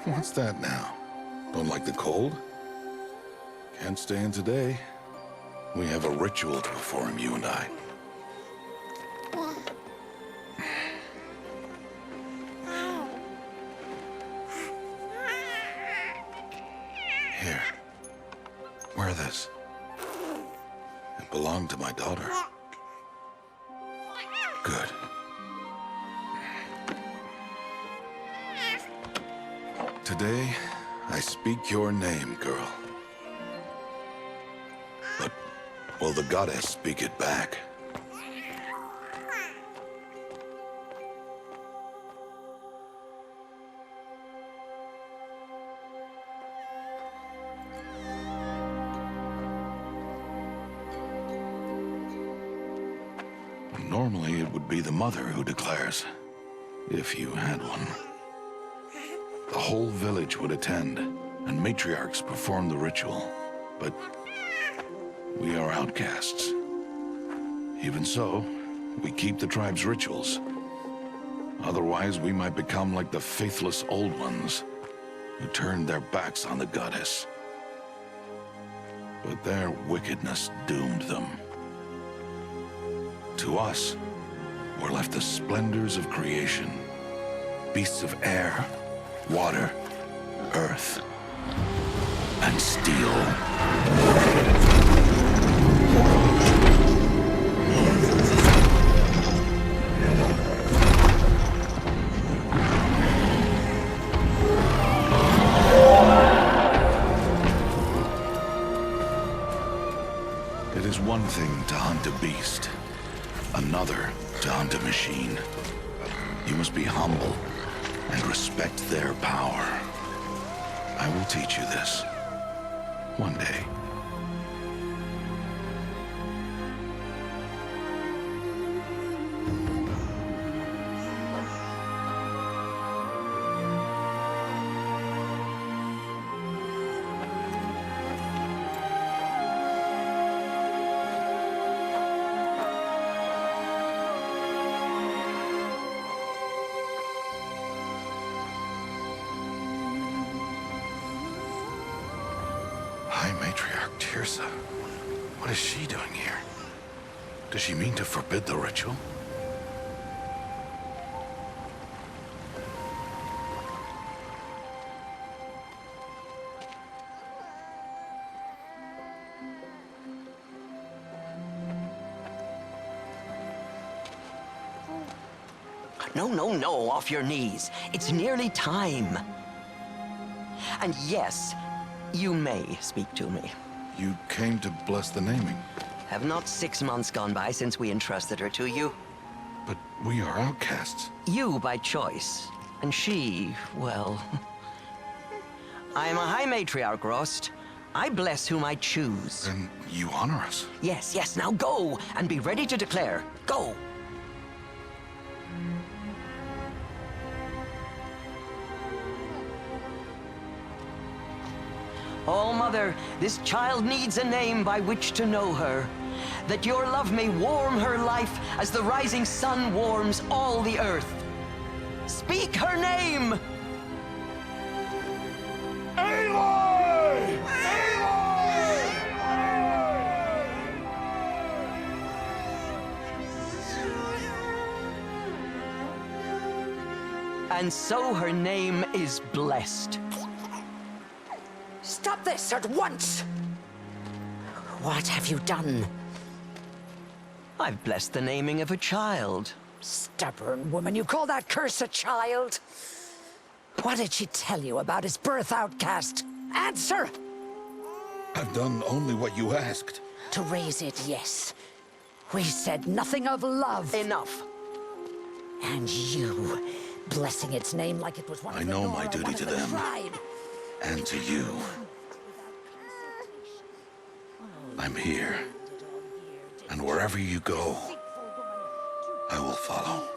What's that now? Don't like the cold? Can't stay in today. We have a ritual to perform, you and I. Here. Wear this. It belonged to my daughter. Good. Today, I speak your name, girl. But will the goddess speak it back? Normally, it would be the mother who declares, if you had one. The whole village would attend, and matriarchs perform the ritual. But we are outcasts. Even so, we keep the tribe's rituals. Otherwise, we might become like the faithless old ones, who turned their backs on the goddess. But their wickedness doomed them. To us, were left the splendors of creation. Beasts of air, water, earth, and steel. It is one thing to hunt a beast, another to hunt a machine. You must be humble and respect their power. I will teach you this. One day. Matriarch Tirsa. What is she doing here? Does she mean to forbid the ritual? No, off your knees. It's nearly time. And yes, you may speak to me. You came to bless the naming. Have not 6 months gone by since we entrusted her to you? But we are outcasts. You by choice, and she, well... I am a High Matriarch, Rost. I bless whom I choose. Then you honor us. Yes, now go, and be ready to declare. Go! Oh, Mother, this child needs a name by which to know her. That your love may warm her life as the rising sun warms all the earth. Speak her name! Aloy! And so her name is blessed. Stop this at once! What have you done? I've blessed the naming of a child. Stubborn woman, you call that curse a child? What did she tell you about his birth, outcast? Answer! I've done only what you asked. To raise it, yes. We said nothing of love. Enough. And you, blessing its name like it was one of I the know Nora, my duty one of to the them. tribe. And to you. I'm here. And wherever you go, I will follow.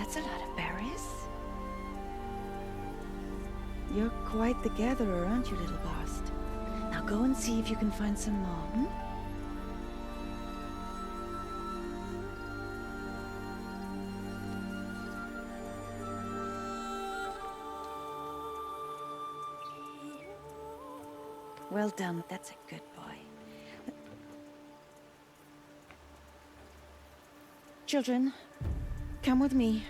That's a lot of berries. You're quite the gatherer, aren't you, little Rost? Now go and see if you can find some more, hmm? Well done. That's a good boy. Children, come with me.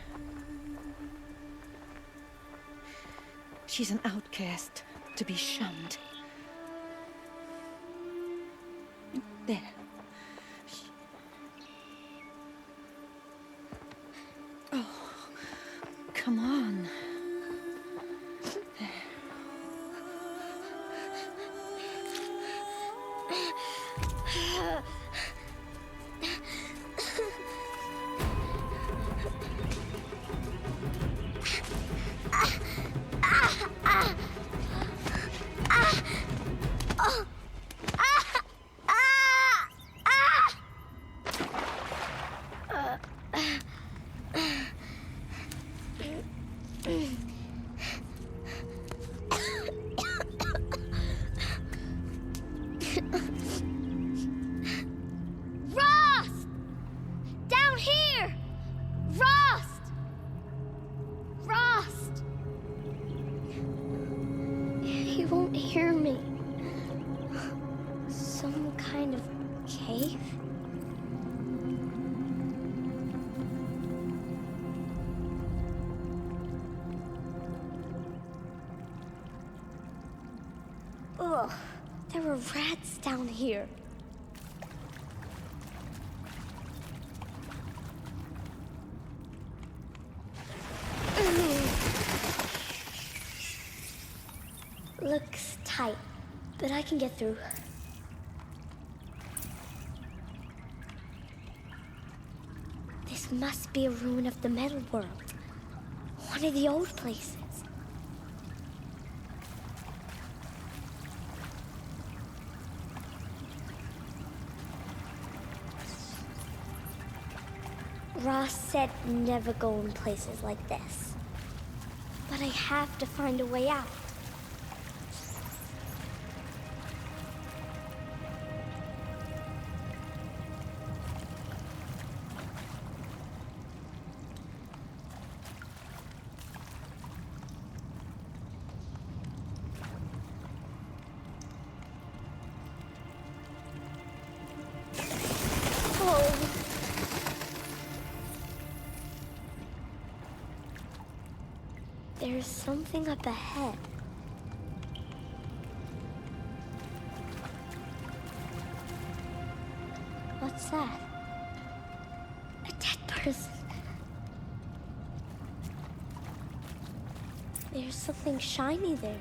She's an outcast, to be shunned. There. Oh, come on. Rost! Down here! Rost! Rost! He won't hear me. Some kind of cave? Ugh, there were rats down here. Looks tight, but I can get through. This must be a ruin of the metal world. One of the old places. Rost said never go in places like this. But I have to find a way out. There's something up ahead. What's that? A dead person. There's something shiny there.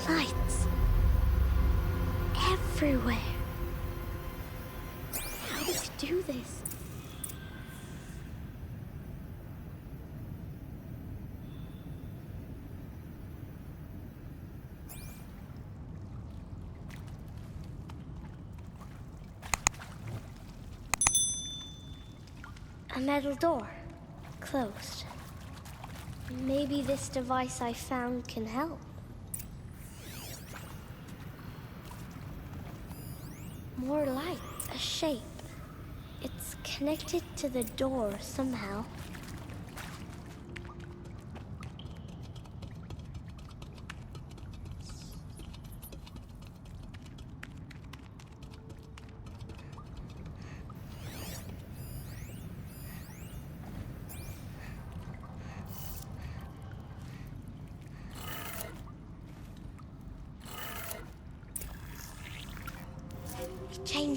Lights. Everywhere. How does he do this? A metal door. Closed. Maybe this device I found can help. More light, a shape. It's connected to the door somehow.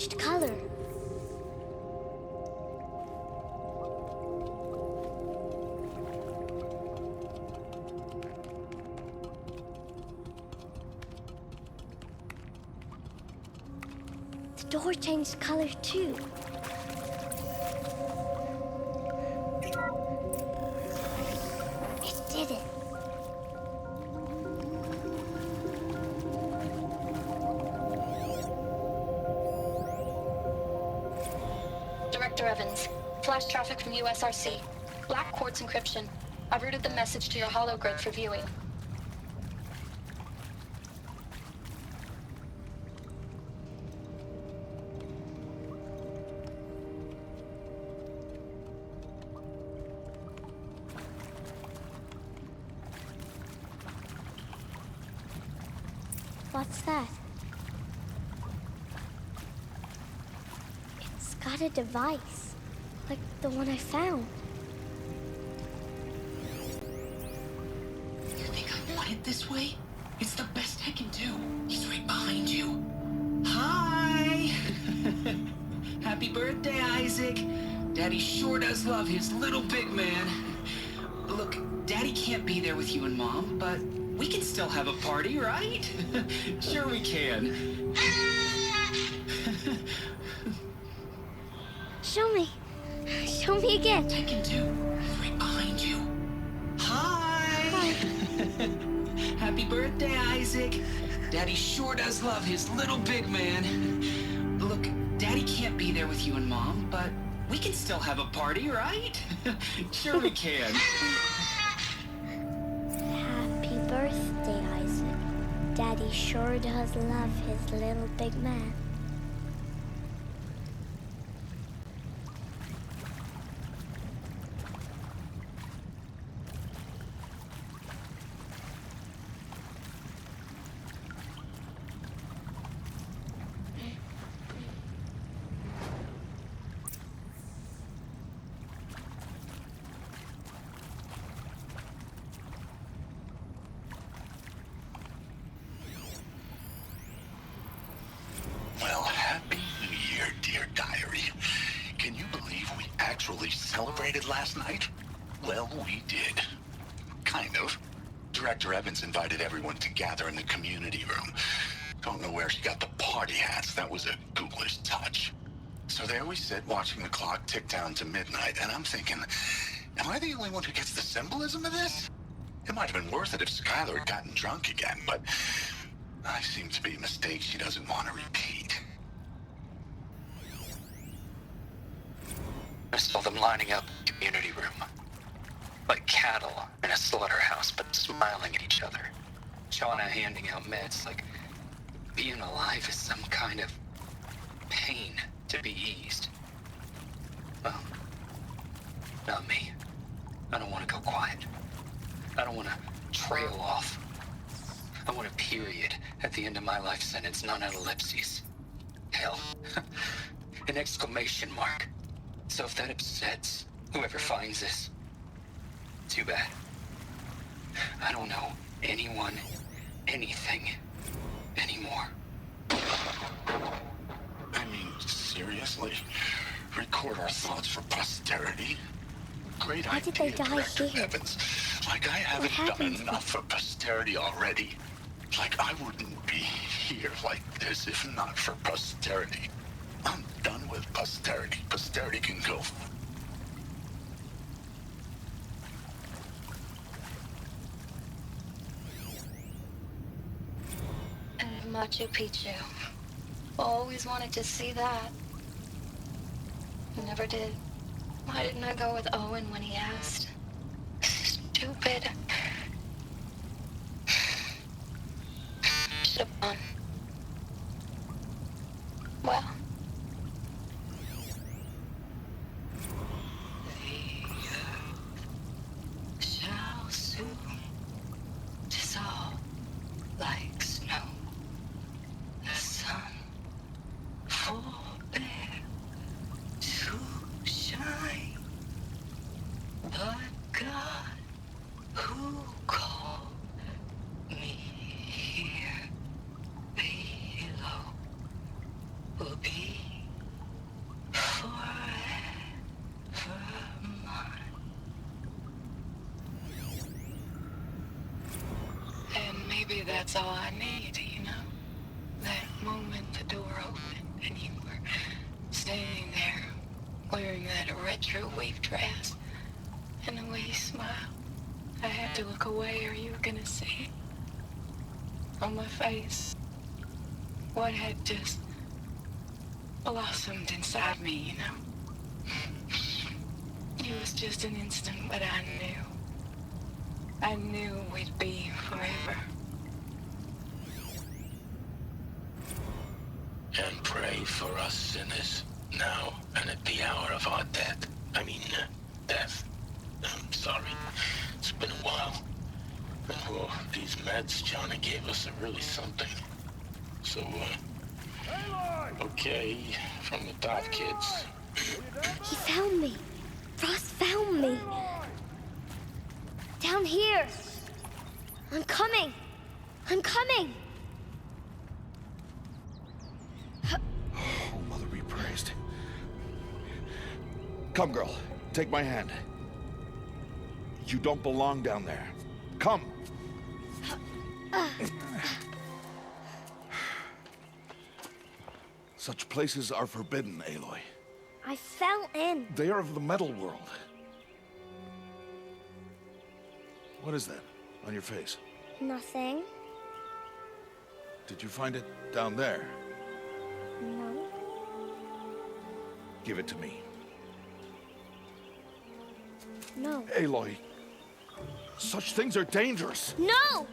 changed color. The door changed color too. It did it. Director Evans, flash traffic from USRC. Black quartz encryption. I've routed the message to your hologrid for viewing. What's that? It's got a device, like the one I found. You think I want it this way? It's the best I can do. He's right behind you. Hi! Happy birthday, Isaac. Daddy sure does love his little big man. Look, Daddy can't be there with you and Mom, but we can still have a party, right? Sure we can. Show me. Show me again. I can do. He's right behind you. Hi! Happy birthday, Isaac. Daddy sure does love his little big man. Look, Daddy can't be there with you and Mom, but we can still have a party, right? Sure we can. Happy birthday, Isaac. Daddy sure does love his little big man. Well, happy New Year, dear diary. Can you believe we actually celebrated last night? Well, we did. Kind of. Director Evans invited everyone to gather in the community room. Don't know where she got the party hats. That was a ghoulish touch. So there we sit, watching the clock tick down to midnight, and I'm thinking, am I the only one who gets the symbolism of this? It might have been worth it if Skylar had gotten drunk again, but I seem to be a mistake she doesn't want to repeat. I saw them lining up in the community room. Like cattle in a slaughterhouse, but smiling at each other. Shauna handing out meds, like being alive is some kind of pain to be eased. Well, not me. I don't want to go quiet. I don't want to trail off. I want a period at the end of my life sentence, not an ellipses. Hell, an exclamation mark. So if that upsets whoever finds this, too bad. I don't know anyone, anything, anymore. I mean, seriously? Record our thoughts for posterity? Great Why idea, did they die Director here? Evans. Like I haven't done enough for posterity already. Like I wouldn't be here like this if not for posterity. I'm done with posterity. Posterity can go. And Machu Picchu. Always wanted to see that. Never did. Why didn't I go with Owen when he asked? Stupid. Should have gone. Well. Shall soon dissolve like snow. The sun forbear to shine. But God, who called me here below, will be that's all I need, you know? That moment the door opened and you were standing there wearing that retro wave dress and the way you smiled. I had to look away or you were gonna see on my face what had just blossomed inside me, you know? It was just an instant, but I knew we'd be forever. And pray for us sinners, now and at the hour of our death. Death. I'm sorry. It's been a while. And well, these meds Johnny gave us are really something. So, okay, from the top, kids. He found me. Rost found me. Down here. I'm coming. I'm coming. Oh, Mother be praised. Come, girl. Take my hand. You don't belong down there. Come. Such places are forbidden, Aloy. I fell in. They are of the metal world. What is that on your face? Nothing. Did you find it down there? No. Give it to me. No. Aloy, such things are dangerous. No!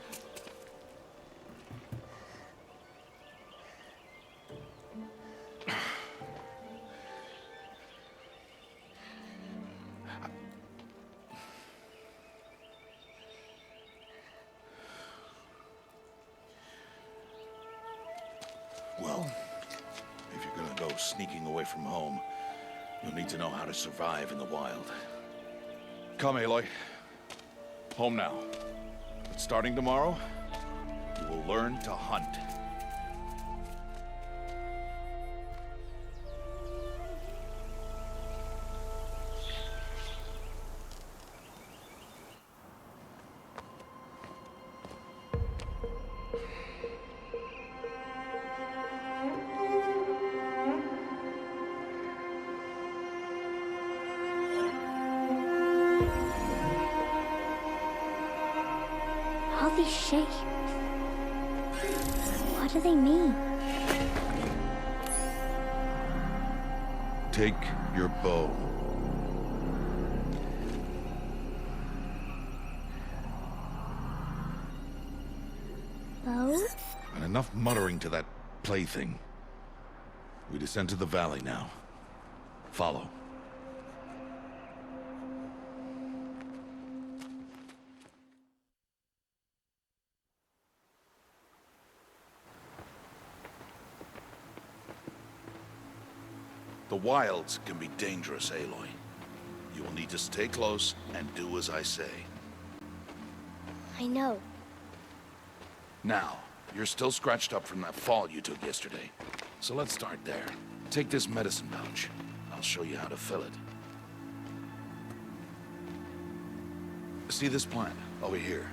Well, if you're gonna go sneaking away from home, you'll need to know how to survive in the wild. Come, Aloy. Home now. But starting tomorrow, you will learn to hunt. All these shapes. What do they mean? Take your bow. Bow? And enough muttering to that plaything. We descend to the valley now. Follow. The wilds can be dangerous, Aloy. You will need to stay close and do as I say. I know. Now, you're still scratched up from that fall you took yesterday. So let's start there. Take this medicine pouch. I'll show you how to fill it. See this plant over here?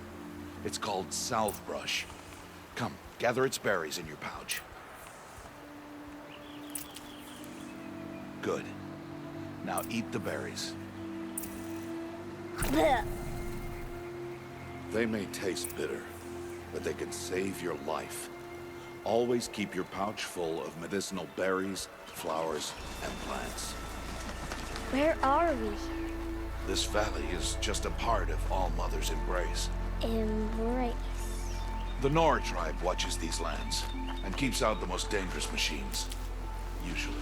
It's called salve brush. Come, gather its berries in your pouch. Good. Now eat the berries. Blech. They may taste bitter, but they can save your life. Always keep your pouch full of medicinal berries, flowers, and plants. Where are we? This valley is just a part of All Mother's embrace. Embrace. The Nora tribe watches these lands and keeps out the most dangerous machines. Usually.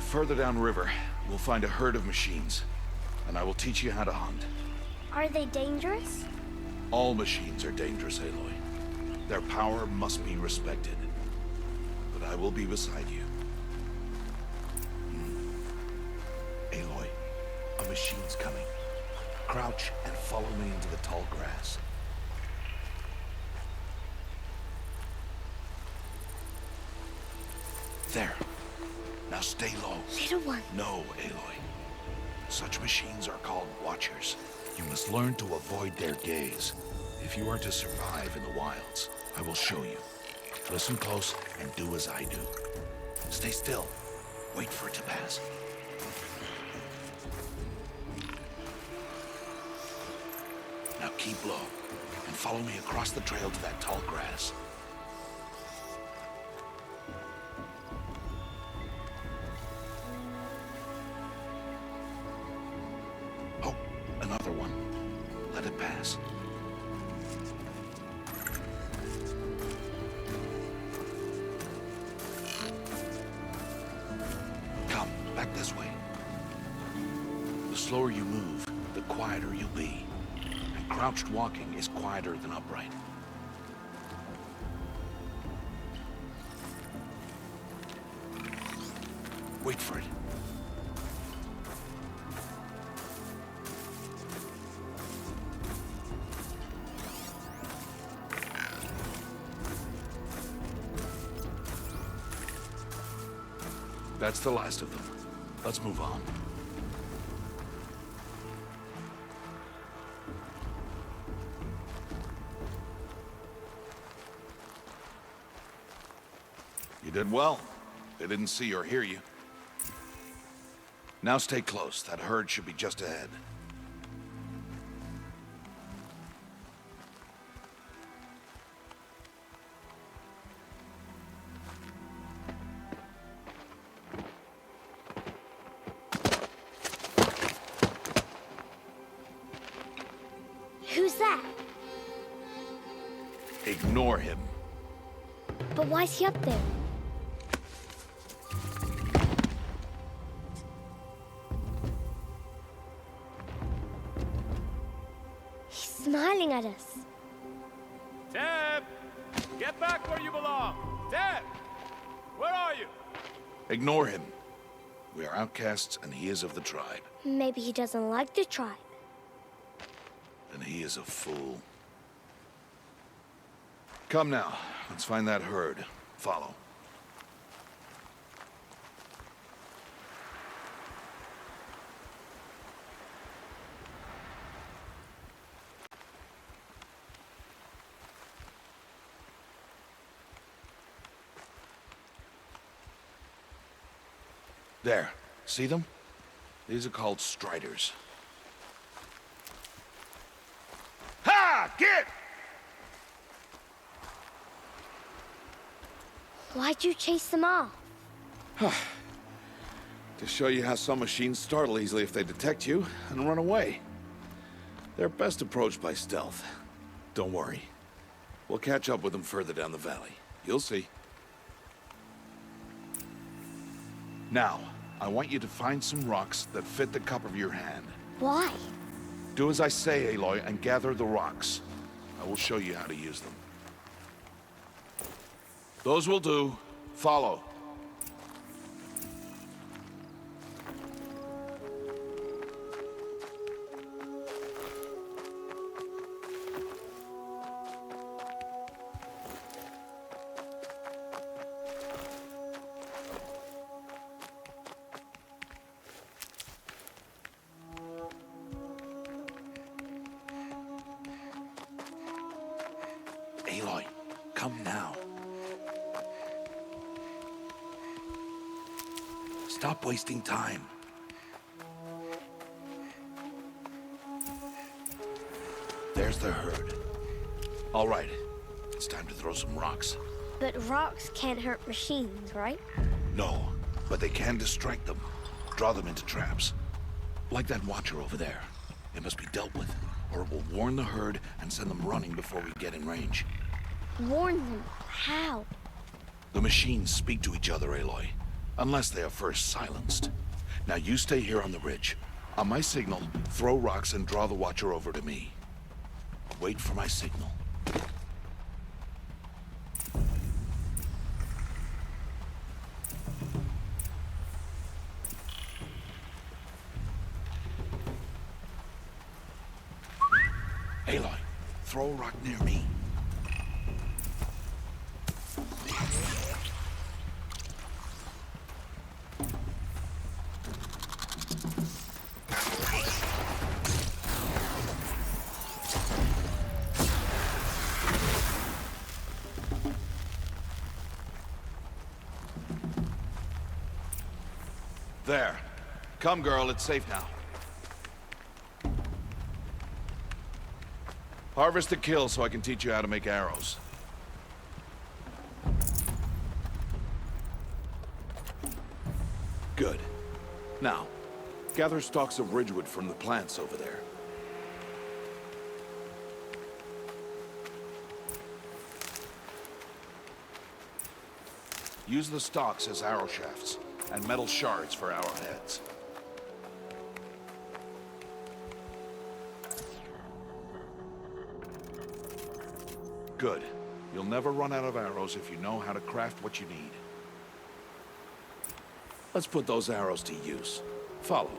Further downriver, we'll find a herd of machines, and I will teach you how to hunt. Are they dangerous? All machines are dangerous, Aloy. Their power must be respected. But I will be beside you. Aloy, a machine's coming. Crouch and follow me into the tall grass. There. Now stay low. Little one. No, Aloy. Such machines are called Watchers. You must learn to avoid their gaze. If you are to survive in the wilds, I will show you. Listen close and do as I do. Stay still. Wait for it to pass. Now keep low and follow me across the trail to that tall grass. Oh, another one. Let it pass. Come, back this way. The slower you move, the quieter you'll be. And crouched walking is quieter than upright. Wait for it. That's the last of them. Let's move on. You did well. They didn't see or hear you. Now stay close. That herd should be just ahead. Who's that? Ignore him. But why's he up there? He's smiling at us. Deb! Get back where you belong! Deb! Where are you? Ignore him. We are outcasts, and he is of the tribe. Maybe he doesn't like the tribe. And he is a fool. Come now. Let's find that herd. Follow. There. See them? These are called striders. Ha! Get! Why'd you chase them off? To show you how some machines startle easily if they detect you and run away. They're best approached by stealth. Don't worry. We'll catch up with them further down the valley. You'll see. Now, I want you to find some rocks that fit the cup of your hand. Why? Do as I say, Aloy, and gather the rocks. I will show you how to use them. Those will do. Follow. Aloy, come now. Stop wasting time. There's the herd. All right, it's time to throw some rocks. But rocks can't hurt machines, right? No, but they can distract them. Draw them into traps. Like that watcher over there. It must be dealt with, or it will warn the herd and send them running before we get in range. Warn them? How? The machines speak to each other, Aloy. Unless they are first silenced. Now you stay here on the ridge. On my signal, throw rocks and draw the watcher over to me. Wait for my signal. Aloy, throw a rock near me. There. Come, girl, it's safe now. Harvest a kill so I can teach you how to make arrows. Good. Now, gather stalks of ridgewood from the plants over there. Use the stalks as arrow shafts, and metal shards for arrowheads. Good. You'll never run out of arrows if you know how to craft what you need. Let's put those arrows to use. Follow.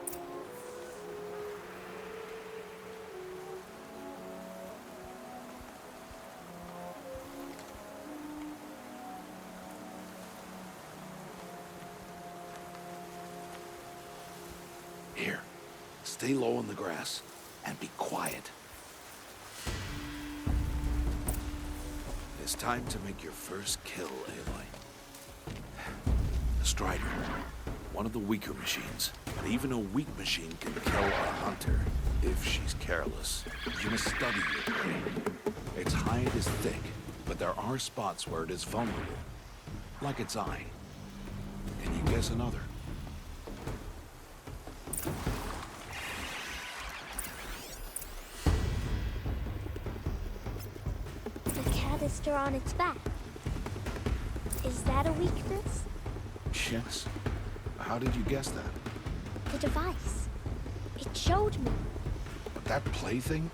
Here. Stay low in the grass and be quiet. It's time to make your first kill, Aloy. The Strider. One of the weaker machines. But even a weak machine can kill a hunter if she's careless. You must study your prey. Its hide is thick, but there are spots where it is vulnerable. Like its eye. Can you guess another? The canister on its back. Is that a weakness? Yes. How did you guess that? The device. It showed me. But that plaything?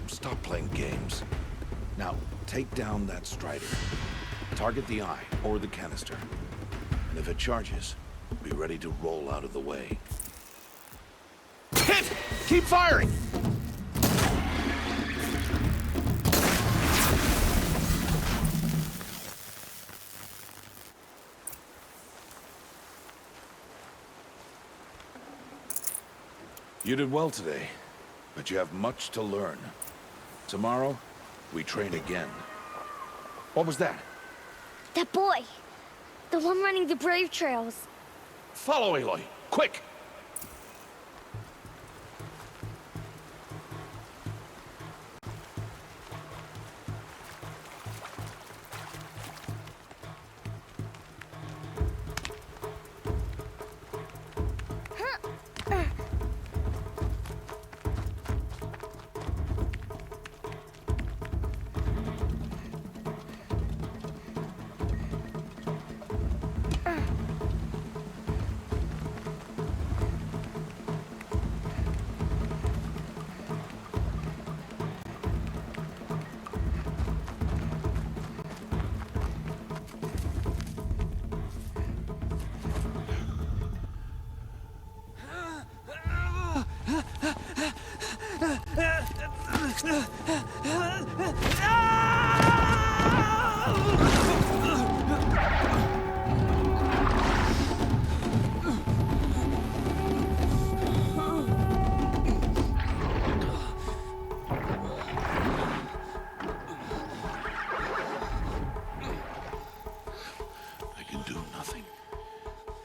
Stop playing games. Now, take down that Strider. Target the eye, or the canister. And if it charges, be ready to roll out of the way. Hit! Keep firing! You did well today, but you have much to learn. Tomorrow, we train again. What was that? That boy. The one running the brave trails. Follow Aloy, quick!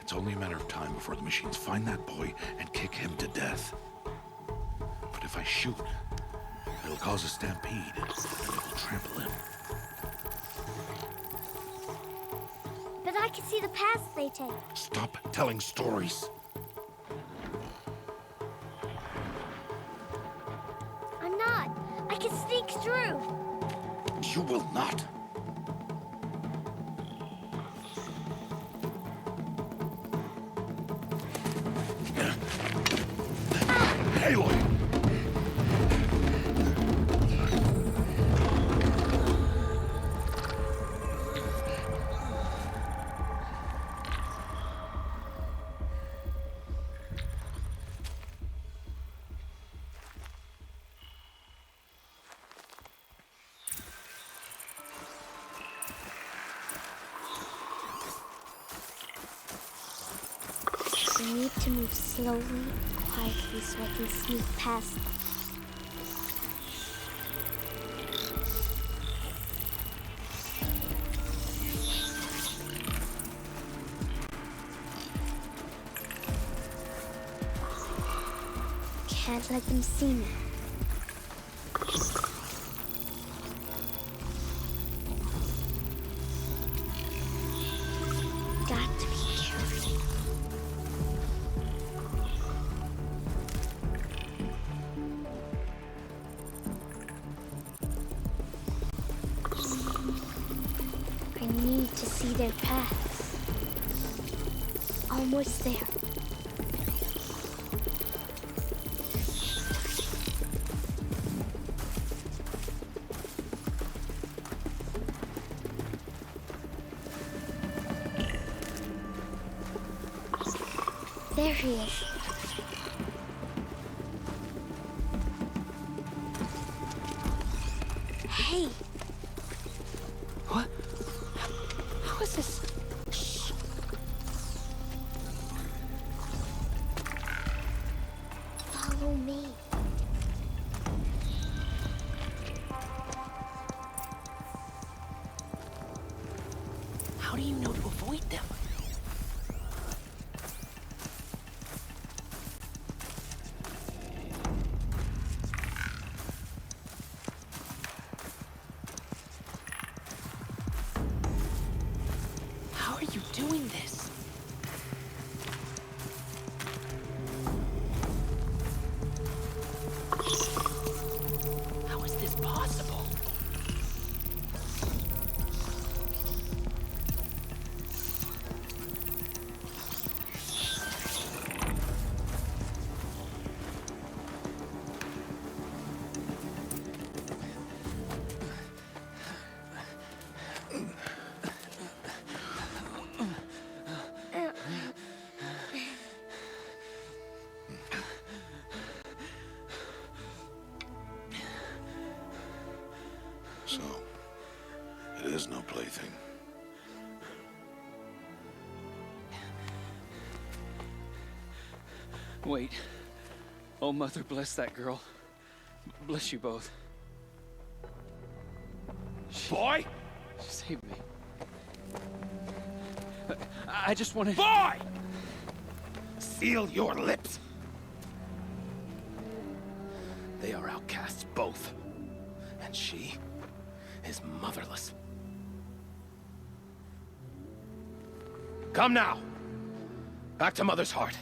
It's only a matter of time before the machines find that boy and kick him to death. But if I shoot, it'll cause a stampede, and it'll trample him. But I can see the paths they take. Stop telling stories. I'm not. I can sneak through. You will not. Aloy! We need to move slowly, quietly, so I can sneak past them. Can't let them see me. Got to be careful. I need to see their paths. Almost there. There he is. Hey. What? How is this? Shh. Follow me. How do you know to avoid them? How are you doing this? How is this possible? So, it is no plaything. Wait. Oh, Mother, bless that girl. Bless you both. Boy! She saved me. I just wanted... Boy! Seal your lips. They are outcasts, both. And she is motherless. Come now. Back to Mother's heart.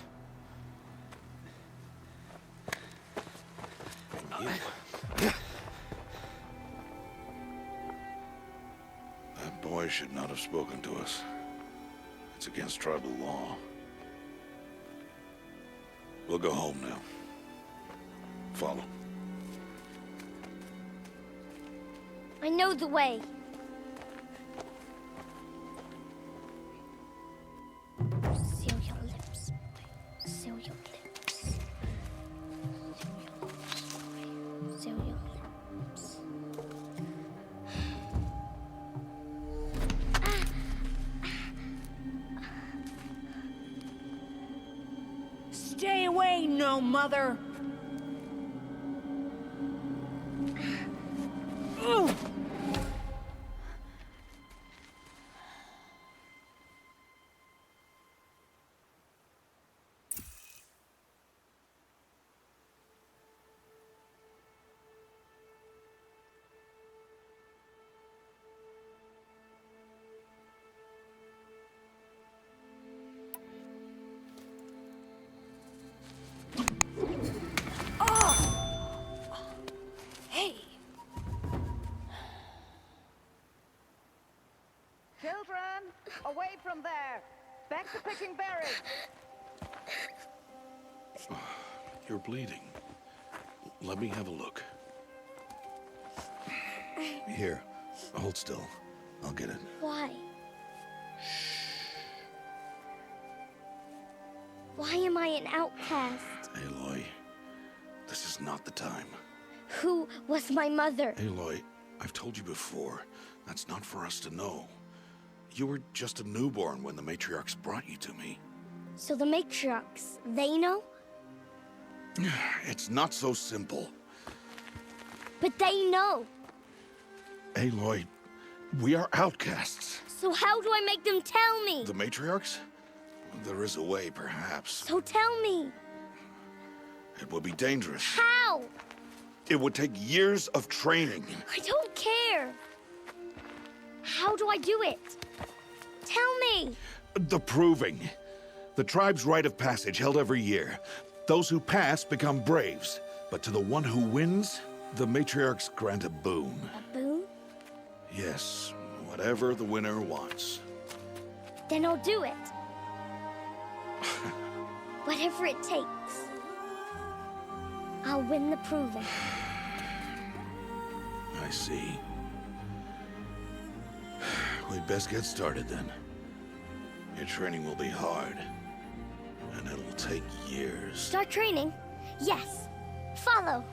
And you... That boy should not have spoken to us. It's against tribal law. We'll go home now. Follow. I know the way. Seal your lips. Seal your lips. Seal your lips. Stay away, no mother! Ooh. Hey! Children, away from there! Back to picking berries! You're bleeding. Let me have a look. Here, hold still. I'll get it. Why? Why am I an outcast? Aloy, this is not the time. Who was my mother? Aloy, I've told you before, that's not for us to know. You were just a newborn when the matriarchs brought you to me. So the matriarchs, they know? It's not so simple. But they know. Aloy, we are outcasts. So how do I make them tell me? The matriarchs? There is a way, perhaps. So tell me. It would be dangerous. How? It would take years of training. I don't care. How do I do it? Tell me. The proving. The tribe's rite of passage held every year. Those who pass become braves. But to the one who wins, the matriarchs grant a boon. A boon? Yes, whatever the winner wants. Then I'll do it. Whatever it takes. I'll win the proving. I see. We'd best get started then. Your training will be hard, and it'll take years. Start training? Yes. Follow.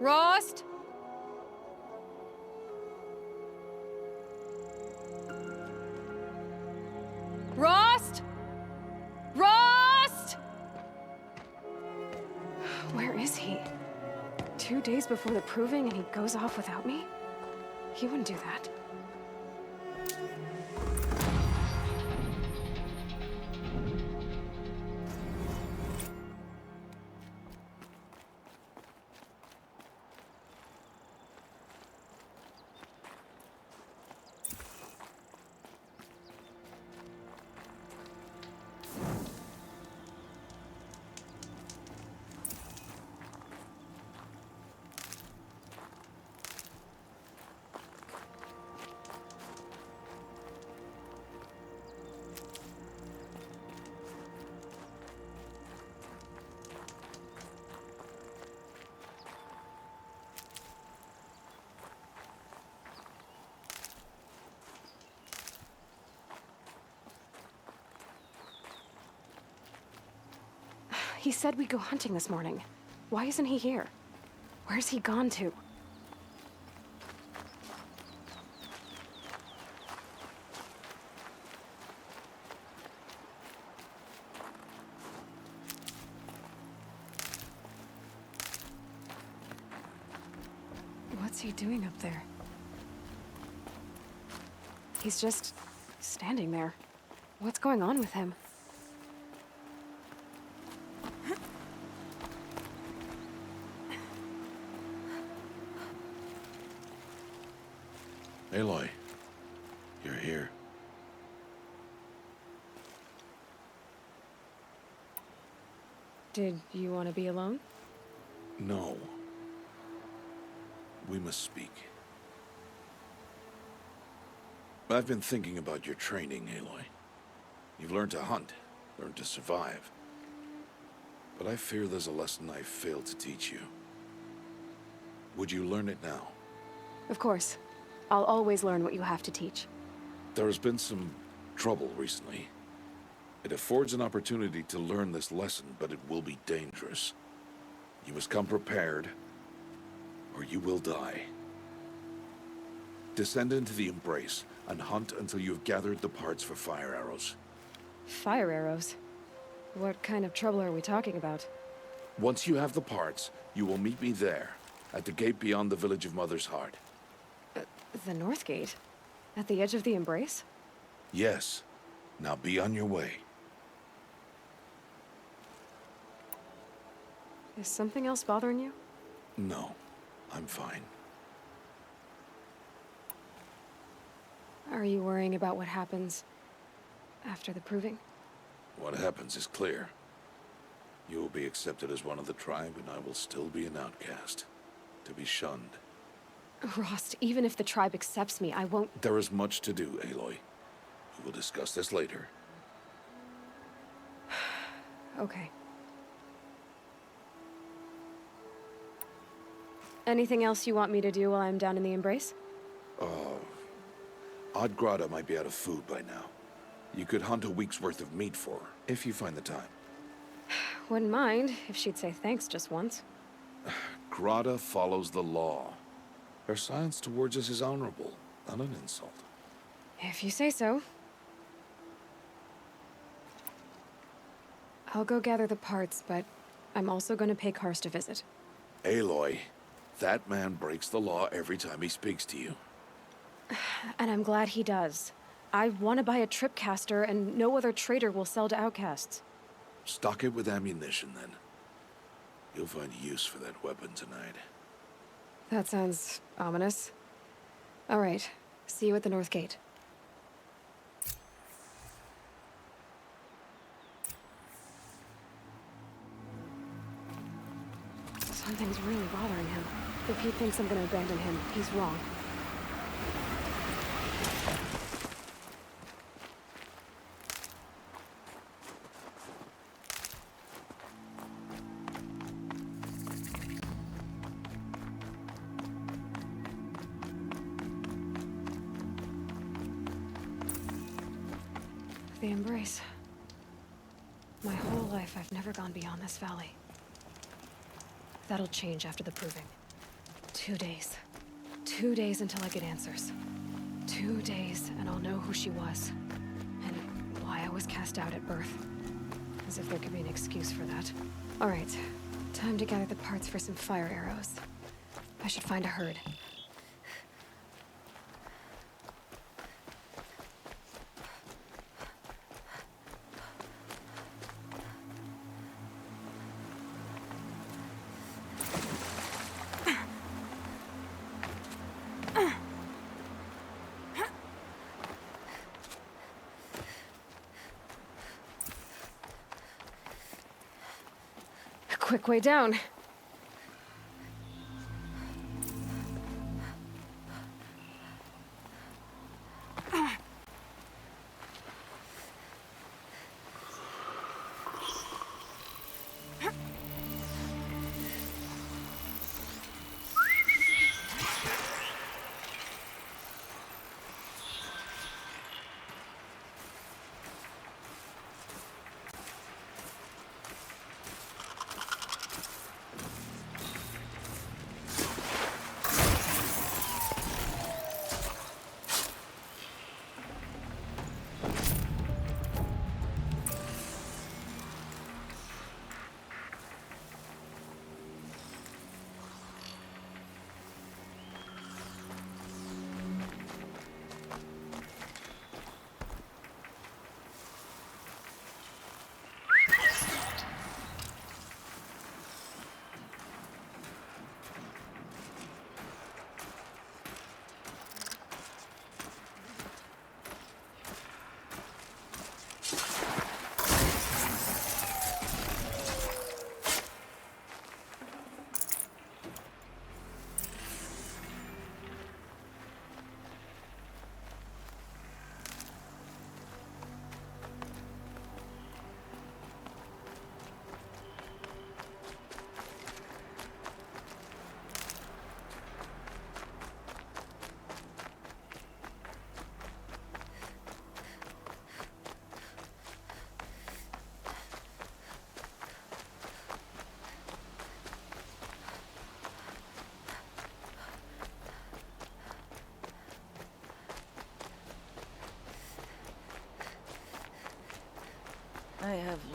Rost? Rost? Rost? Where is he? 2 days before the proving and he goes off without me? He wouldn't do that. He said we'd go hunting this morning. Why isn't he here? Where's he gone to? What's he doing up there? He's just standing there. What's going on with him? Aloy, you're here. Did you want to be alone? No. We must speak. I've been thinking about your training, Aloy. You've learned to hunt, learned to survive. But I fear there's a lesson I failed to teach you. Would you learn it now? Of course. I'll always learn what you have to teach. There has been some trouble recently. It affords an opportunity to learn this lesson, but it will be dangerous. You must come prepared, or you will die. Descend into the Embrace and hunt until you have gathered the parts for fire arrows. Fire arrows? What kind of trouble are we talking about? Once you have the parts, you will meet me there, at the gate beyond the village of Mother's Heart. The North Gate? At the edge of the Embrace? Yes. Now be on your way. Is something else bothering you? No, I'm fine. Are you worrying about what happens after the proving? What happens is clear. You will be accepted as one of the tribe, and I will still be an outcast, to be shunned. Rost, even if the tribe accepts me, I won't... There is much to do, Aloy. We will discuss this later. Okay. Anything else you want me to do while I'm down in the Embrace? Odd Grata might be out of food by now. You could hunt a week's worth of meat for her, if you find the time. Wouldn't mind if she'd say thanks just once. Grata follows the law. Her silence towards us is honorable, not an insult. If you say so. I'll go gather the parts, but I'm also going to pay Karst a visit. Aloy, that man breaks the law every time he speaks to you. And I'm glad he does. I want to buy a tripcaster, and no other trader will sell to outcasts. Stock it with ammunition, then. You'll find use for that weapon tonight. That sounds ominous. All right. See you at the North Gate. Something's really bothering him. If he thinks I'm gonna abandon him, he's wrong. The Embrace. My whole life, I've never gone beyond this valley. That'll change after the proving. 2 days. 2 days until I get answers. 2 days, and I'll know who she was. And why I was cast out at birth. As if there could be an excuse for that. All right. Time to gather the parts for some fire arrows. I should find a herd. Quick way down.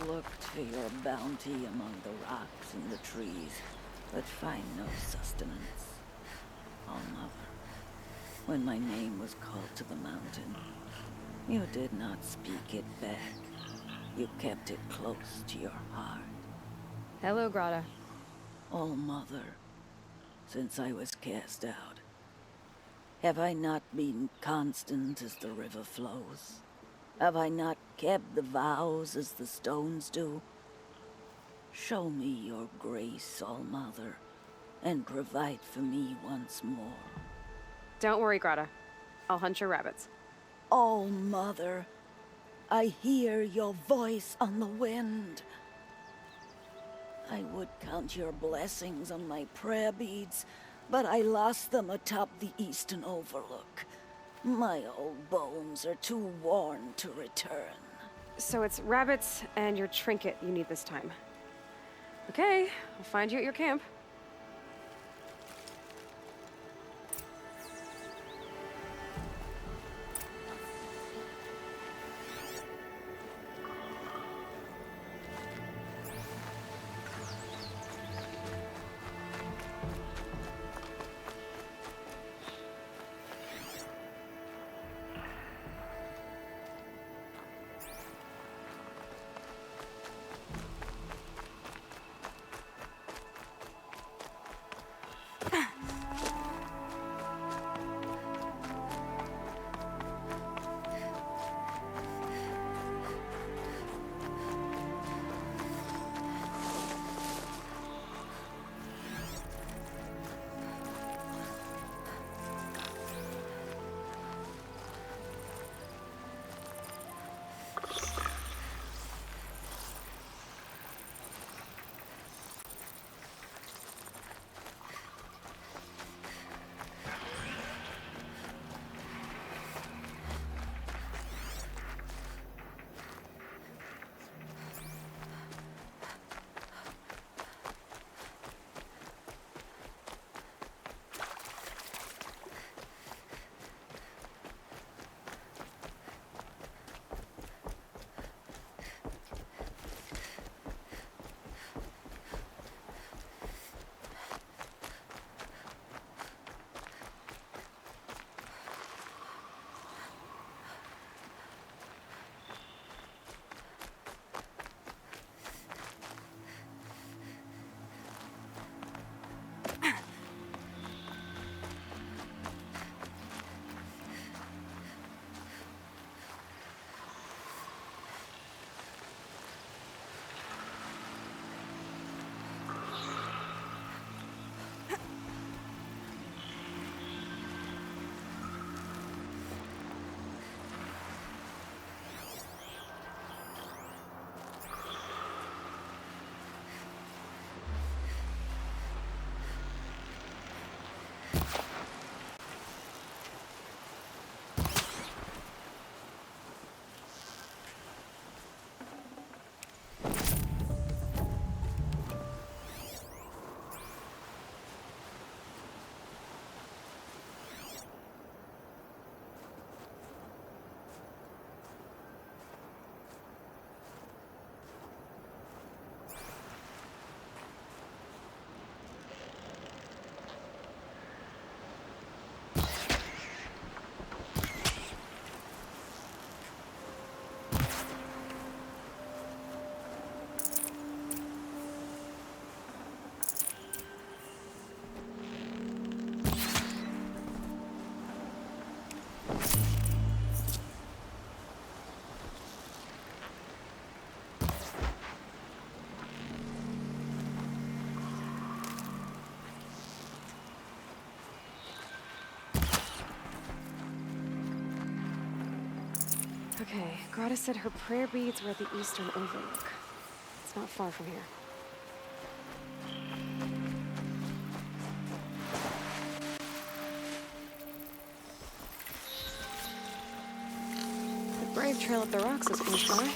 looked for your bounty among the rocks and the trees, but find no sustenance. Oh, Mother, when my name was called to the mountain, you did not speak it back. You kept it close to your heart. Hello, Grata. Oh, Mother, since I was cast out, have I not been constant as the river flows? Have I not kept the vows as the stones do? Show me your grace, All-Mother, and provide for me once more. Don't worry, Grata. I'll hunt your rabbits. All-Mother, I hear your voice on the wind. I would count your blessings on my prayer beads, but I lost them atop the eastern overlook. My old bones are too worn to return. So it's rabbits and your trinket you need this time. Okay, I'll find you at your camp. Okay, Grata said her prayer beads were at the eastern overlook. It's not far from here. The brave trail up the rocks is close by.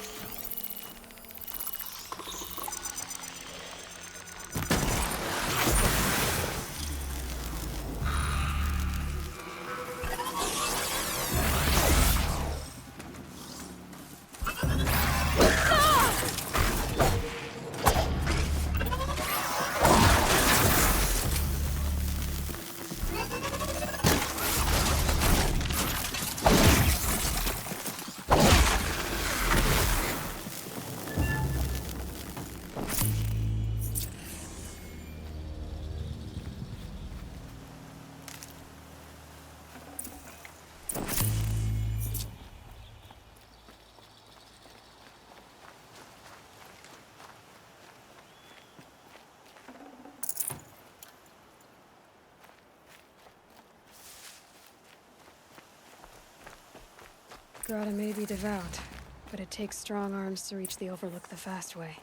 Grata may be devout, but it takes strong arms to reach the Overlook the fast way.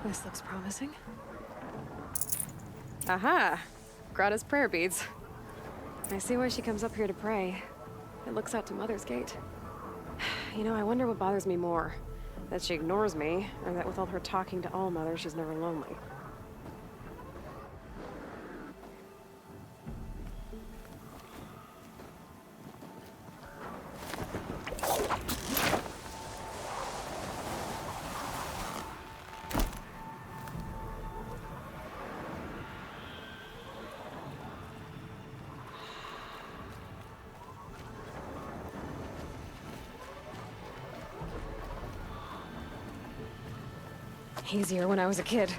This looks promising. Aha! Grata's prayer beads. I see why she comes up here to pray. It looks out to Mother's Gate. You know, I wonder what bothers me more. That she ignores me, or that with all her talking to All-Mother, she's never lonely. Easier when I was a kid.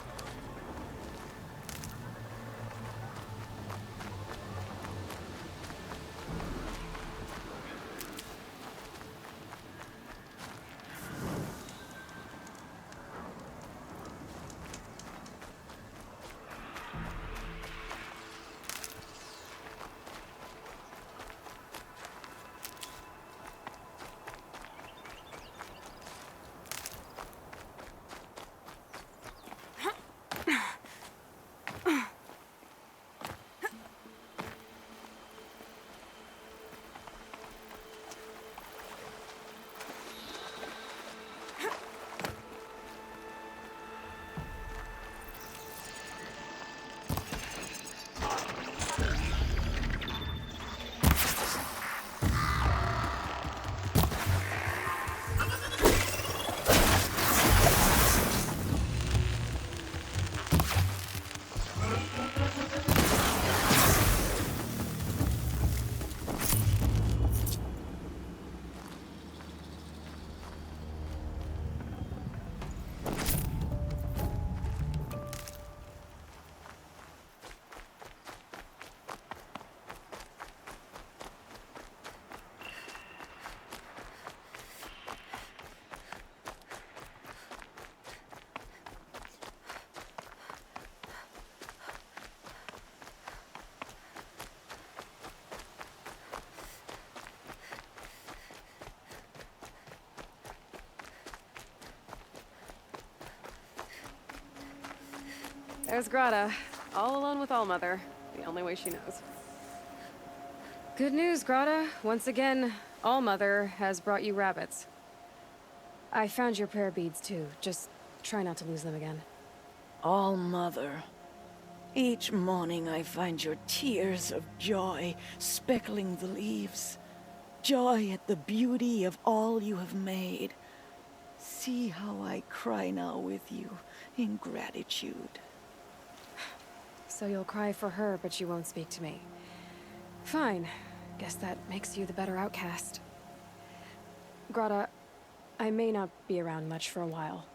There's Grata, all alone with All-Mother, the only way she knows. Good news, Grata. Once again, All-Mother has brought you rabbits. I found your prayer beads, too. Just try not to lose them again. All-Mother, each morning I find your tears of joy speckling the leaves. Joy at the beauty of all you have made. See how I cry now with you in gratitude. So you'll cry for her, but you won't speak to me. Fine. Guess that makes you the better outcast. Grata, I may not be around much for a while.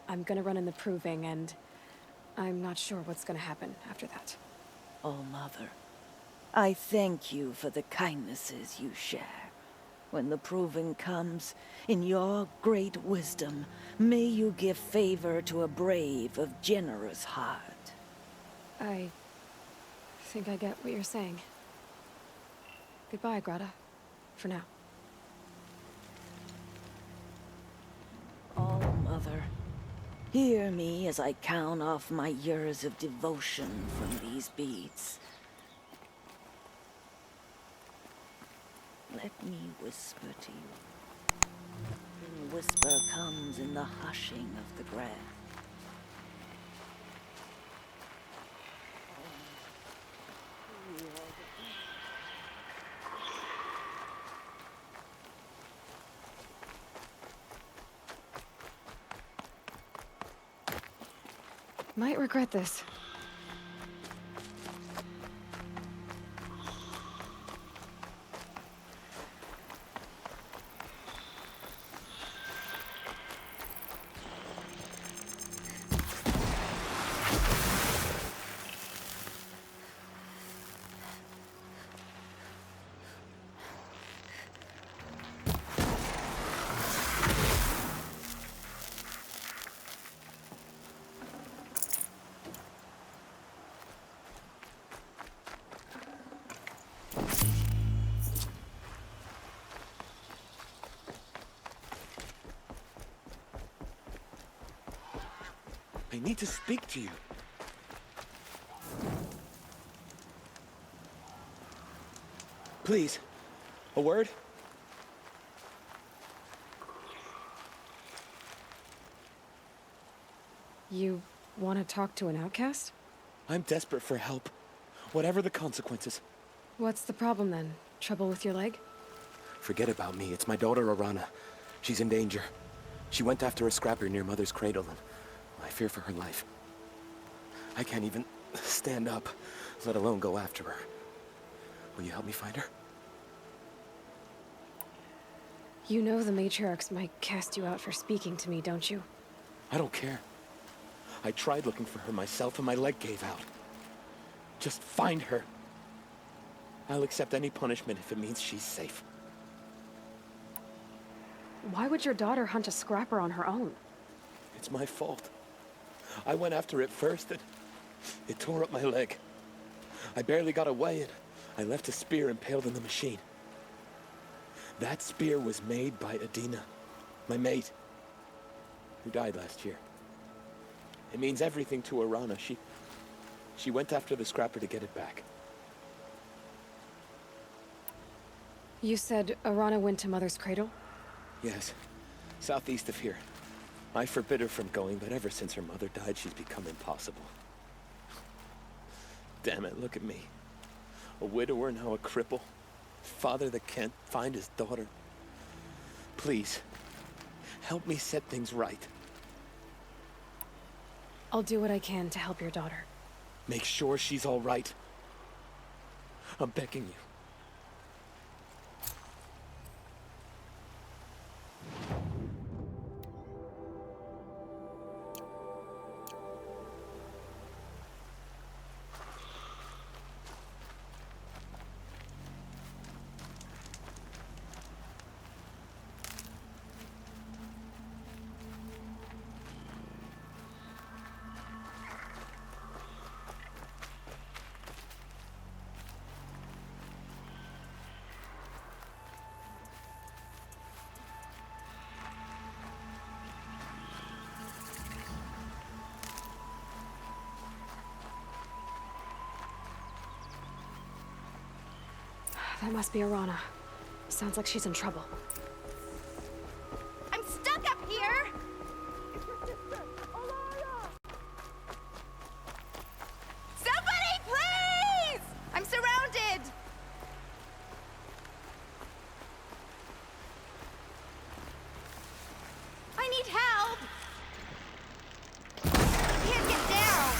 I'm gonna run in the proving, and I'm not sure what's gonna happen after that. All-Mother, I thank you for the kindnesses you share. When the proving comes, in your great wisdom, may you give favor to a brave of generous heart. I think I get what you're saying. Goodbye, Grata. For now. Hear me as I count off my years of devotion from these beads. Let me whisper to you. And whisper comes in the hushing of the grass. Might regret this. I need to speak to you. Please, a word? You want to talk to an outcast? I'm desperate for help, whatever the consequences. What's the problem then? Trouble with your leg? Forget about me. It's my daughter, Arana. She's in danger. She went after a scrapper near Mother's cradle, and I fear for her life. I can't even stand up, let alone go after her. Will you help me find her? You know the matriarchs might cast you out for speaking to me, don't you? I don't care. I tried looking for her myself, and my leg gave out. Just find her. I'll accept any punishment if it means she's safe. Why would your daughter hunt a scrapper on her own? It's my fault. I went after it first, and it tore up my leg. I barely got away, and I left a spear impaled in the machine. That spear was made by Adina, my mate, who died last year. It means everything to Arana. She went after the scrapper to get it back. You said Arana went to Mother's cradle? Yes, southeast of here. I forbid her from going, but ever since her mother died, she's become impossible. Damn it, look at me. A widower, now a cripple. Father that can't find his daughter. Please, help me set things right. I'll do what I can to help your daughter. Make sure she's all right. I'm begging you. That must be Arana. Sounds like she's in trouble. I'm stuck up here! Somebody, please! I'm surrounded! I need help! I can't get down!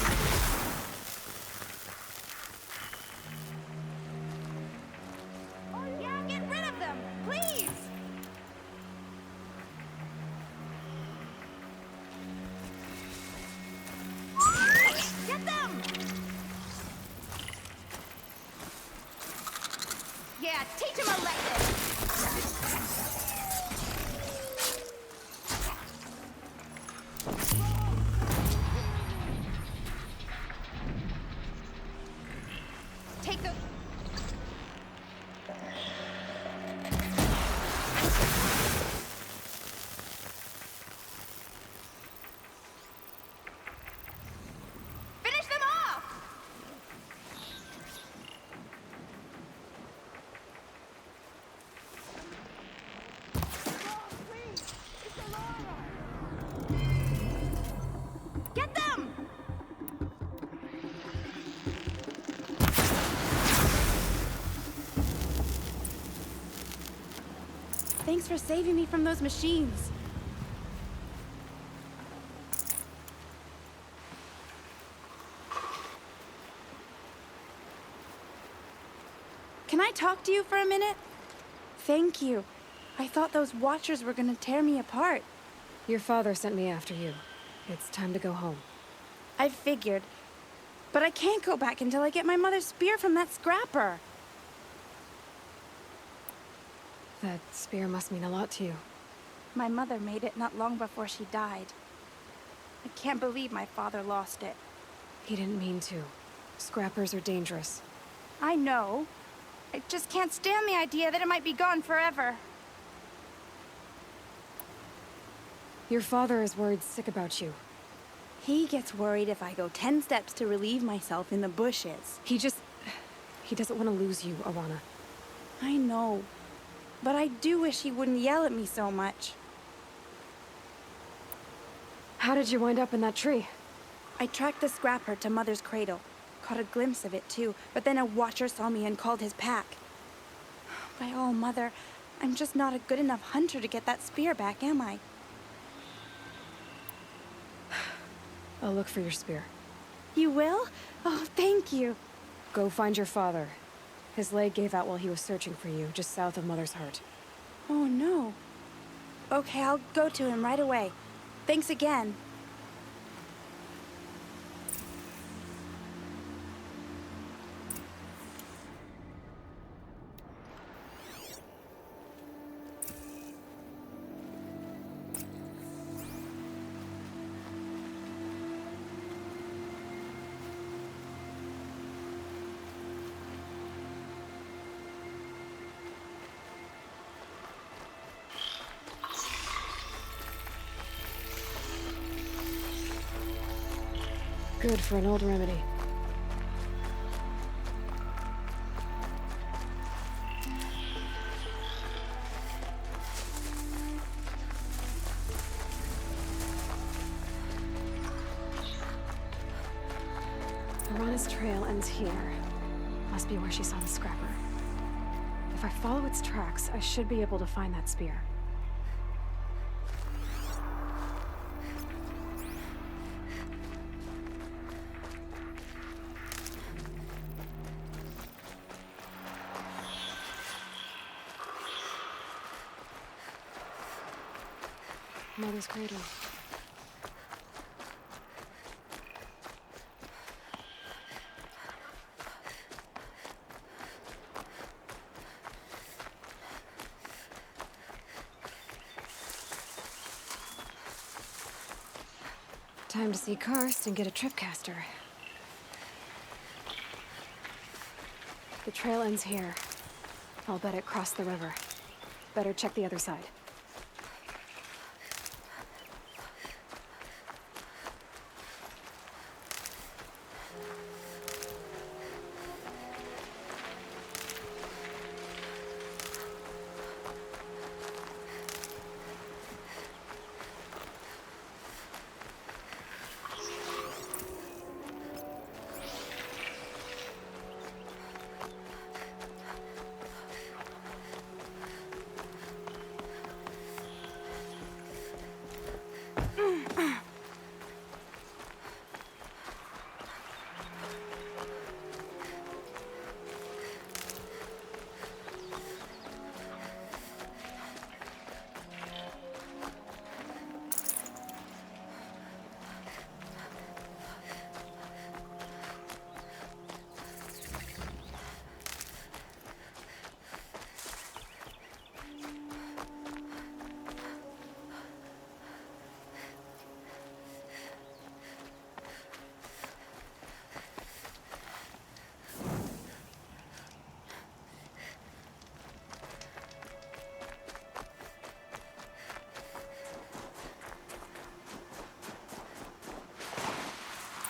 Yeah, get rid of them, please! Get them! Yeah, teach him a lesson! Take the... Thanks for saving me from those machines. Can I talk to you for a minute? Thank you. I thought those Watchers were gonna tear me apart. Your father sent me after you. It's time to go home. I figured. But I can't go back until I get my mother's spear from that scrapper. That spear must mean a lot to you. My mother made it not long before she died. I can't believe my father lost it. He didn't mean to. Scrappers are dangerous. I know. I just can't stand the idea that it might be gone forever. Your father is worried sick about you. He gets worried if I go 10 steps to relieve myself in the bushes. He doesn't want to lose you, Arana. I know. But I do wish he wouldn't yell at me so much. How did you wind up in that tree? I tracked the scrapper to Mother's cradle. Caught a glimpse of it too, but then a Watcher saw me and called his pack. By all, Mother, I'm just not a good enough hunter to get that spear back, am I? I'll look for your spear. You will? Oh, thank you. Go find your father. His leg gave out while he was searching for you, just south of Mother's Heart. Oh, no. Okay, I'll go to him right away. Thanks again. Good for an old remedy. Arana's trail ends here. Must be where she saw the scrapper. If I follow its tracks, I should be able to find that spear. Mother's cradle. Time to see Karst and get a tripcaster. The trail ends here. I'll bet it crossed the river. Better check the other side.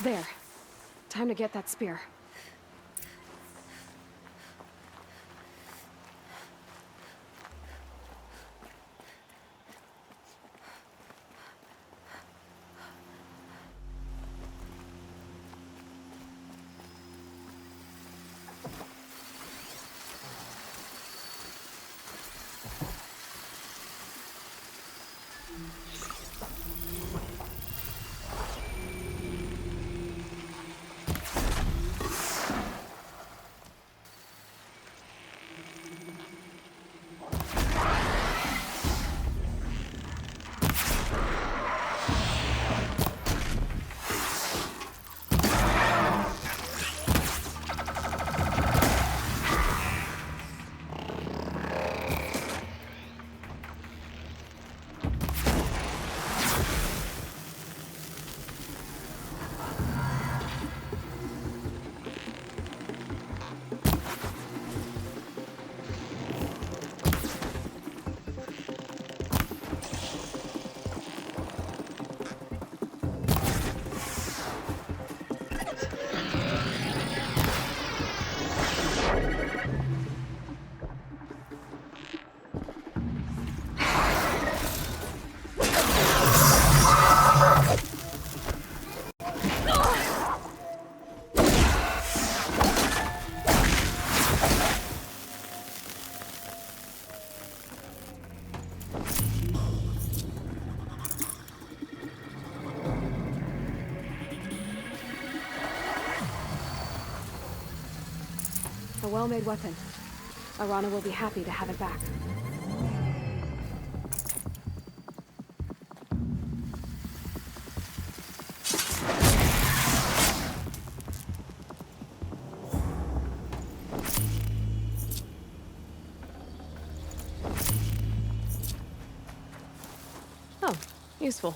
There. Time to get that spear. A well-made weapon. Arana will be happy to have it back. Oh, useful.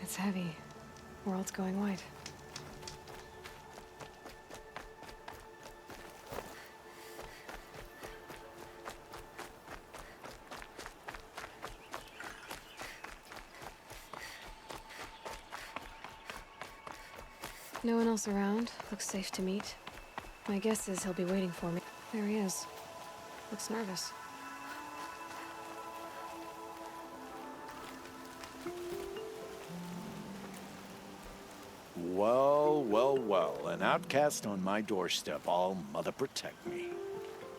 It's heavy. World's going white. No one else around. Looks safe to meet. My guess is he'll be waiting for me. There he is. Looks nervous. Well, well, well. An outcast on my doorstep. All mother protect me.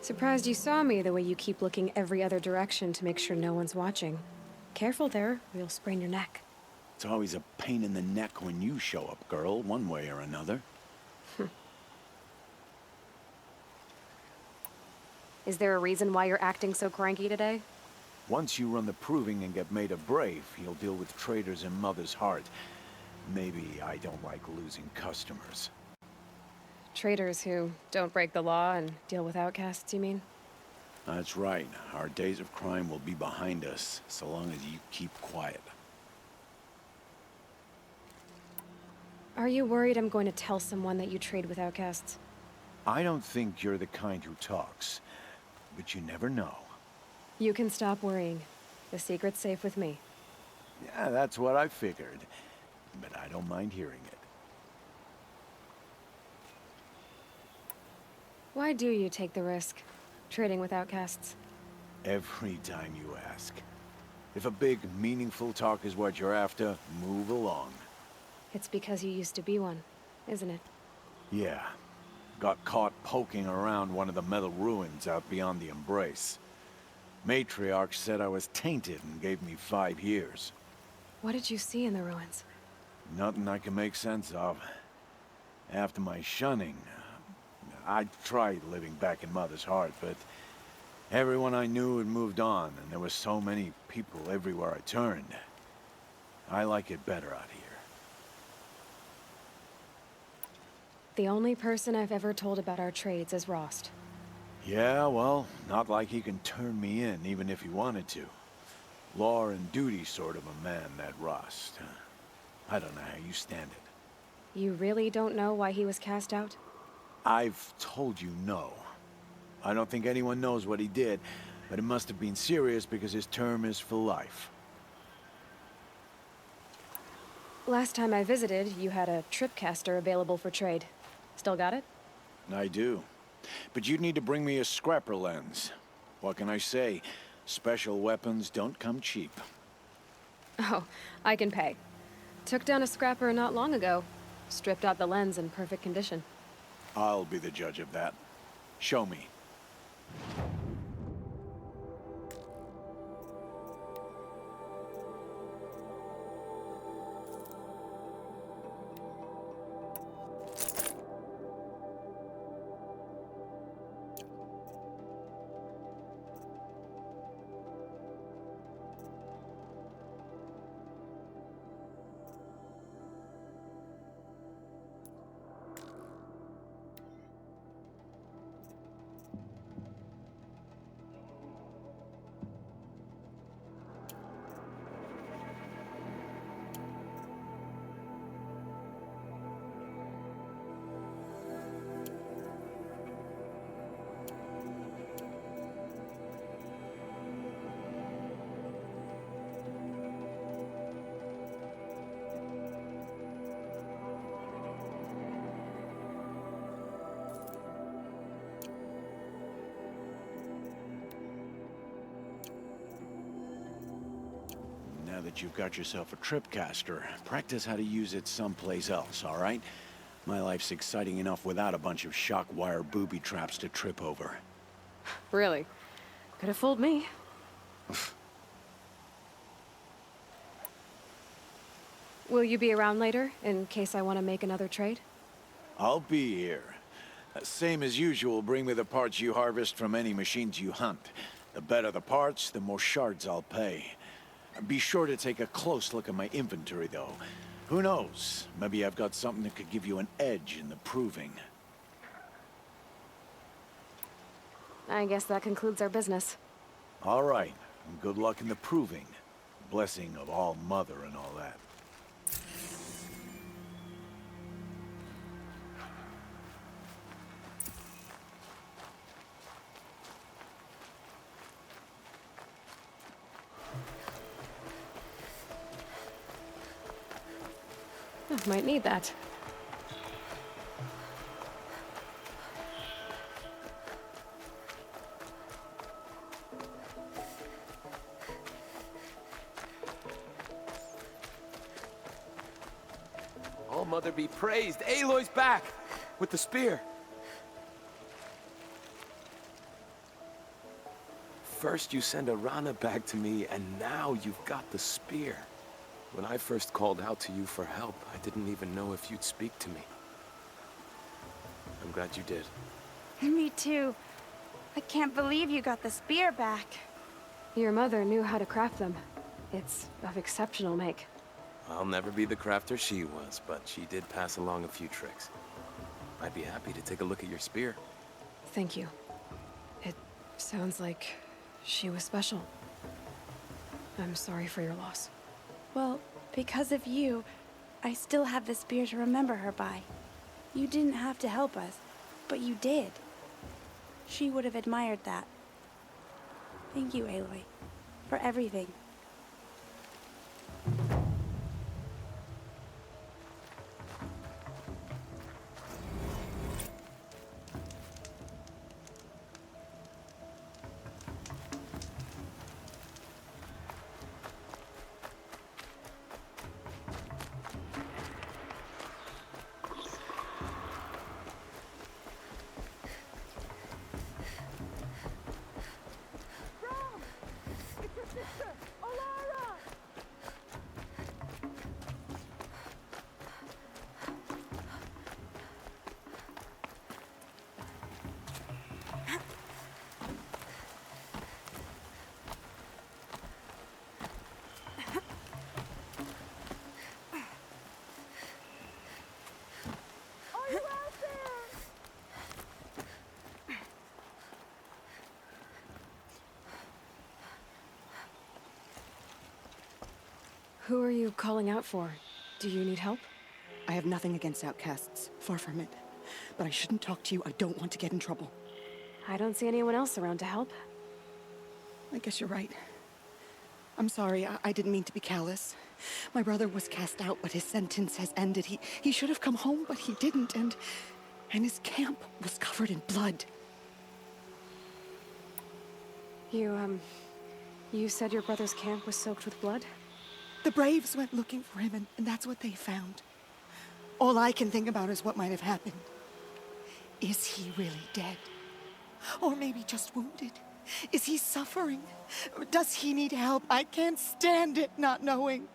Surprised you saw me the way you keep looking every other direction to make sure no one's watching. Careful there, or you'll sprain your neck. It's always a pain in the neck when you show up, girl, one way or another. Is there a reason why you're acting so cranky today? Once you run the proving and get made a brave, you'll deal with traitors in Mother's heart. Maybe I don't like losing customers. Traitors who don't break the law and deal with outcasts, you mean? That's right. Our days of crime will be behind us, so long as you keep quiet. Are you worried I'm going to tell someone that you trade with outcasts? I don't think you're the kind who talks, but you never know. You can stop worrying. The secret's safe with me. Yeah, that's what I figured, but I don't mind hearing it. Why do you take the risk, trading with outcasts? Every time you ask. If a big, meaningful talk is what you're after, move along. It's because you used to be one, isn't it? Yeah. Got caught poking around one of the metal ruins out beyond the Embrace. Matriarch said I was tainted and gave me 5 years. What did you see in the ruins? Nothing I can make sense of. After my shunning, I tried living back in Mother's heart, but everyone I knew had moved on, and there were so many people everywhere I turned. I like it better out here. The only person I've ever told about our trades is Rost. Yeah, well, not like he can turn me in, even if he wanted to. Law and duty sort of a man, that Rost. I don't know how you stand it. You really don't know why he was cast out? I've told you no. I don't think anyone knows what he did, but it must have been serious because his term is for life. Last time I visited, you had a tripcaster available for trade. Still got it? I do. But you'd need to bring me a scrapper lens. What can I say? Special weapons don't come cheap. Oh, I can pay. Took down a scrapper not long ago. Stripped out the lens in perfect condition. I'll be the judge of that. Show me. that you've got yourself a tripcaster, practice how to use it someplace else, all right? My life's exciting enough without a bunch of shock wire booby traps to trip over. Really? Could have fooled me. Will you be around later, in case I want to make another trade? I'll be here. Same as usual, bring me the parts you harvest from any machines you hunt. The better the parts, the more shards I'll pay. Be sure to take a close look at my inventory, though. Who knows? Maybe I've got something that could give you an edge in the proving. I guess that concludes our business. All right, and good luck in the proving. Blessing of All Mother and all that. Might need that. All Mother be praised. Aloy's back with the spear. First you send Arana back to me, and now you've got the spear. When I first called out to you for help, I didn't even know if you'd speak to me. I'm glad you did. Me too. I can't believe you got the spear back. Your mother knew how to craft them. It's of exceptional make. I'll never be the crafter she was, but she did pass along a few tricks. I'd be happy to take a look at your spear. Thank you. It sounds like she was special. I'm sorry for your loss. Well, because of you, I still have the spear to remember her by. You didn't have to help us, but you did. She would have admired that. Thank you, Aloy, for everything. Who are you calling out for? Do you need help? I have nothing against outcasts. Far from it. But I shouldn't talk to you. I don't want to get in trouble. I don't see anyone else around to help. I guess you're right. I'm sorry. I didn't mean to be callous. My brother was cast out, but his sentence has ended. He should have come home, but he didn't, and his camp was covered in blood. You said your brother's camp was soaked with blood? The Braves went looking for him, and that's what they found. All I can think about is what might have happened. Is he really dead? Or maybe just wounded? Is he suffering? Does he need help? I can't stand it not knowing.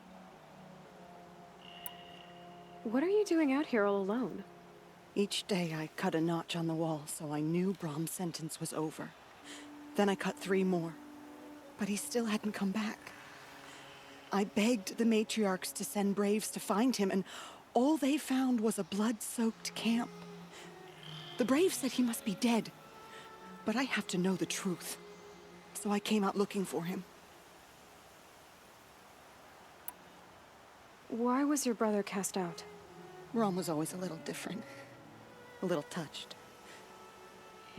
What are you doing out here all alone? Each day I cut a notch on the wall, so I knew Brahm's sentence was over. Then I cut 3 more, but he still hadn't come back. I begged the matriarchs to send Braves to find him, and all they found was a blood-soaked camp. The Braves said he must be dead, but I have to know the truth. So I came out looking for him. Why was your brother cast out? Rom was always a little different. A little touched.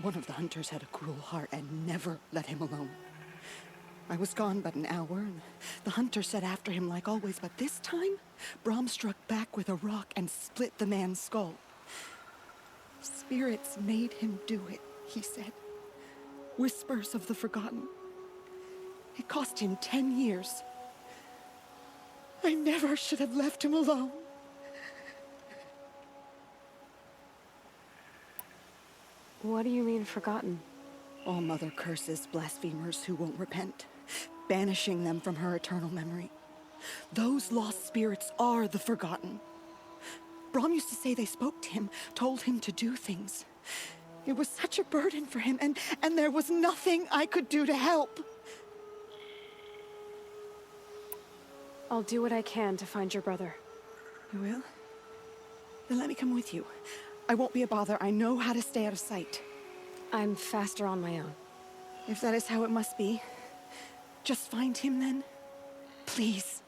One of the hunters had a cruel heart and never let him alone. I was gone but an hour, and the hunter set after him like always, but this time, Brahm struck back with a rock and split the man's skull. Spirits made him do it, he said. Whispers of the forgotten. It cost him 10 years. I never should have left him alone. What do you mean, forgotten? All Mother curses blasphemers who won't repent, banishing them from her eternal memory. Those lost spirits are the forgotten. Brom used to say they spoke to him, told him to do things. It was such a burden for him, and there was nothing I could do to help. I'll do what I can to find your brother. You will? Then let me come with you. I won't be a bother. I know how to stay out of sight. I'm faster on my own. If that is how it must be, just find him then. Please.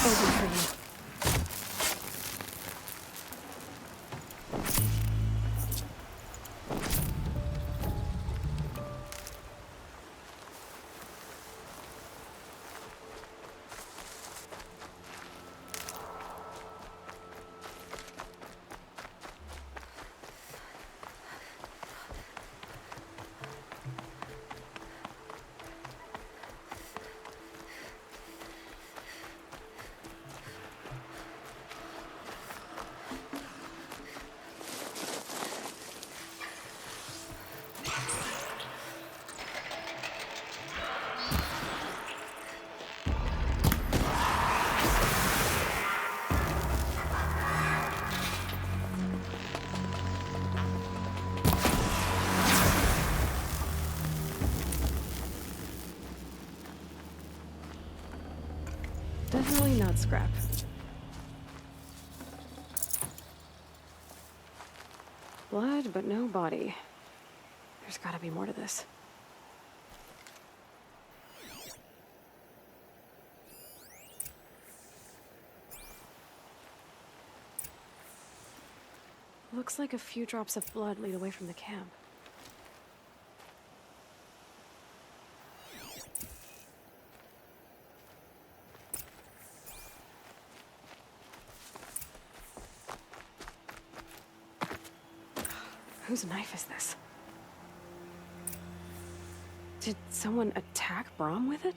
Open for you. Definitely not scrap. Blood, but no body. There's gotta be more to this. Looks like a few drops of blood lead away from the camp. Whose knife is this? Did someone attack Brom with it?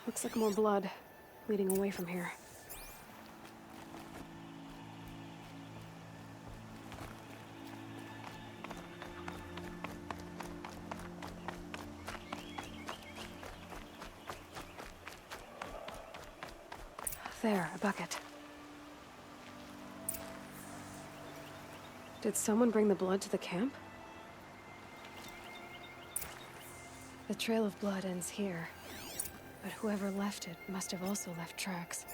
Looks like more blood leading away from here. There, a bucket. Did someone bring the blood to the camp? The trail of blood ends here, but whoever left it must have also left tracks.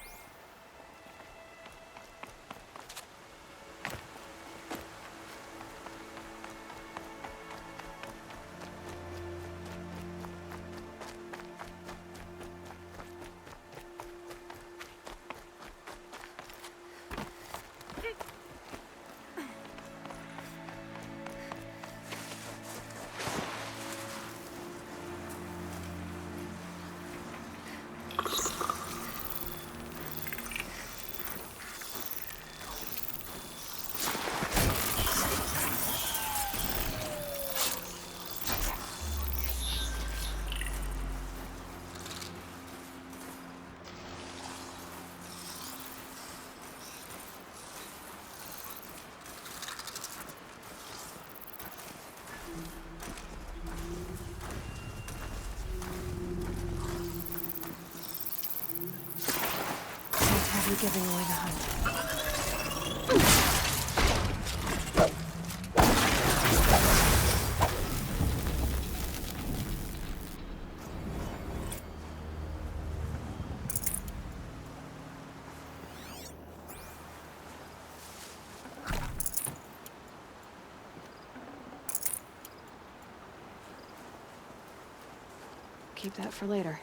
you giving away the hunt. Keep that for later.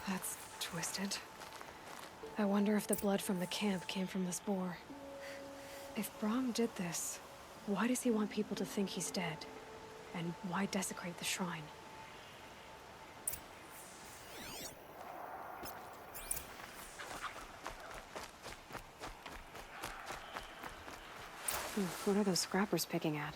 That's twisted. I wonder if the blood from the camp came from the spore. If Brahm did this, why does he want people to think he's dead? And why desecrate the shrine? What are those scrappers picking at?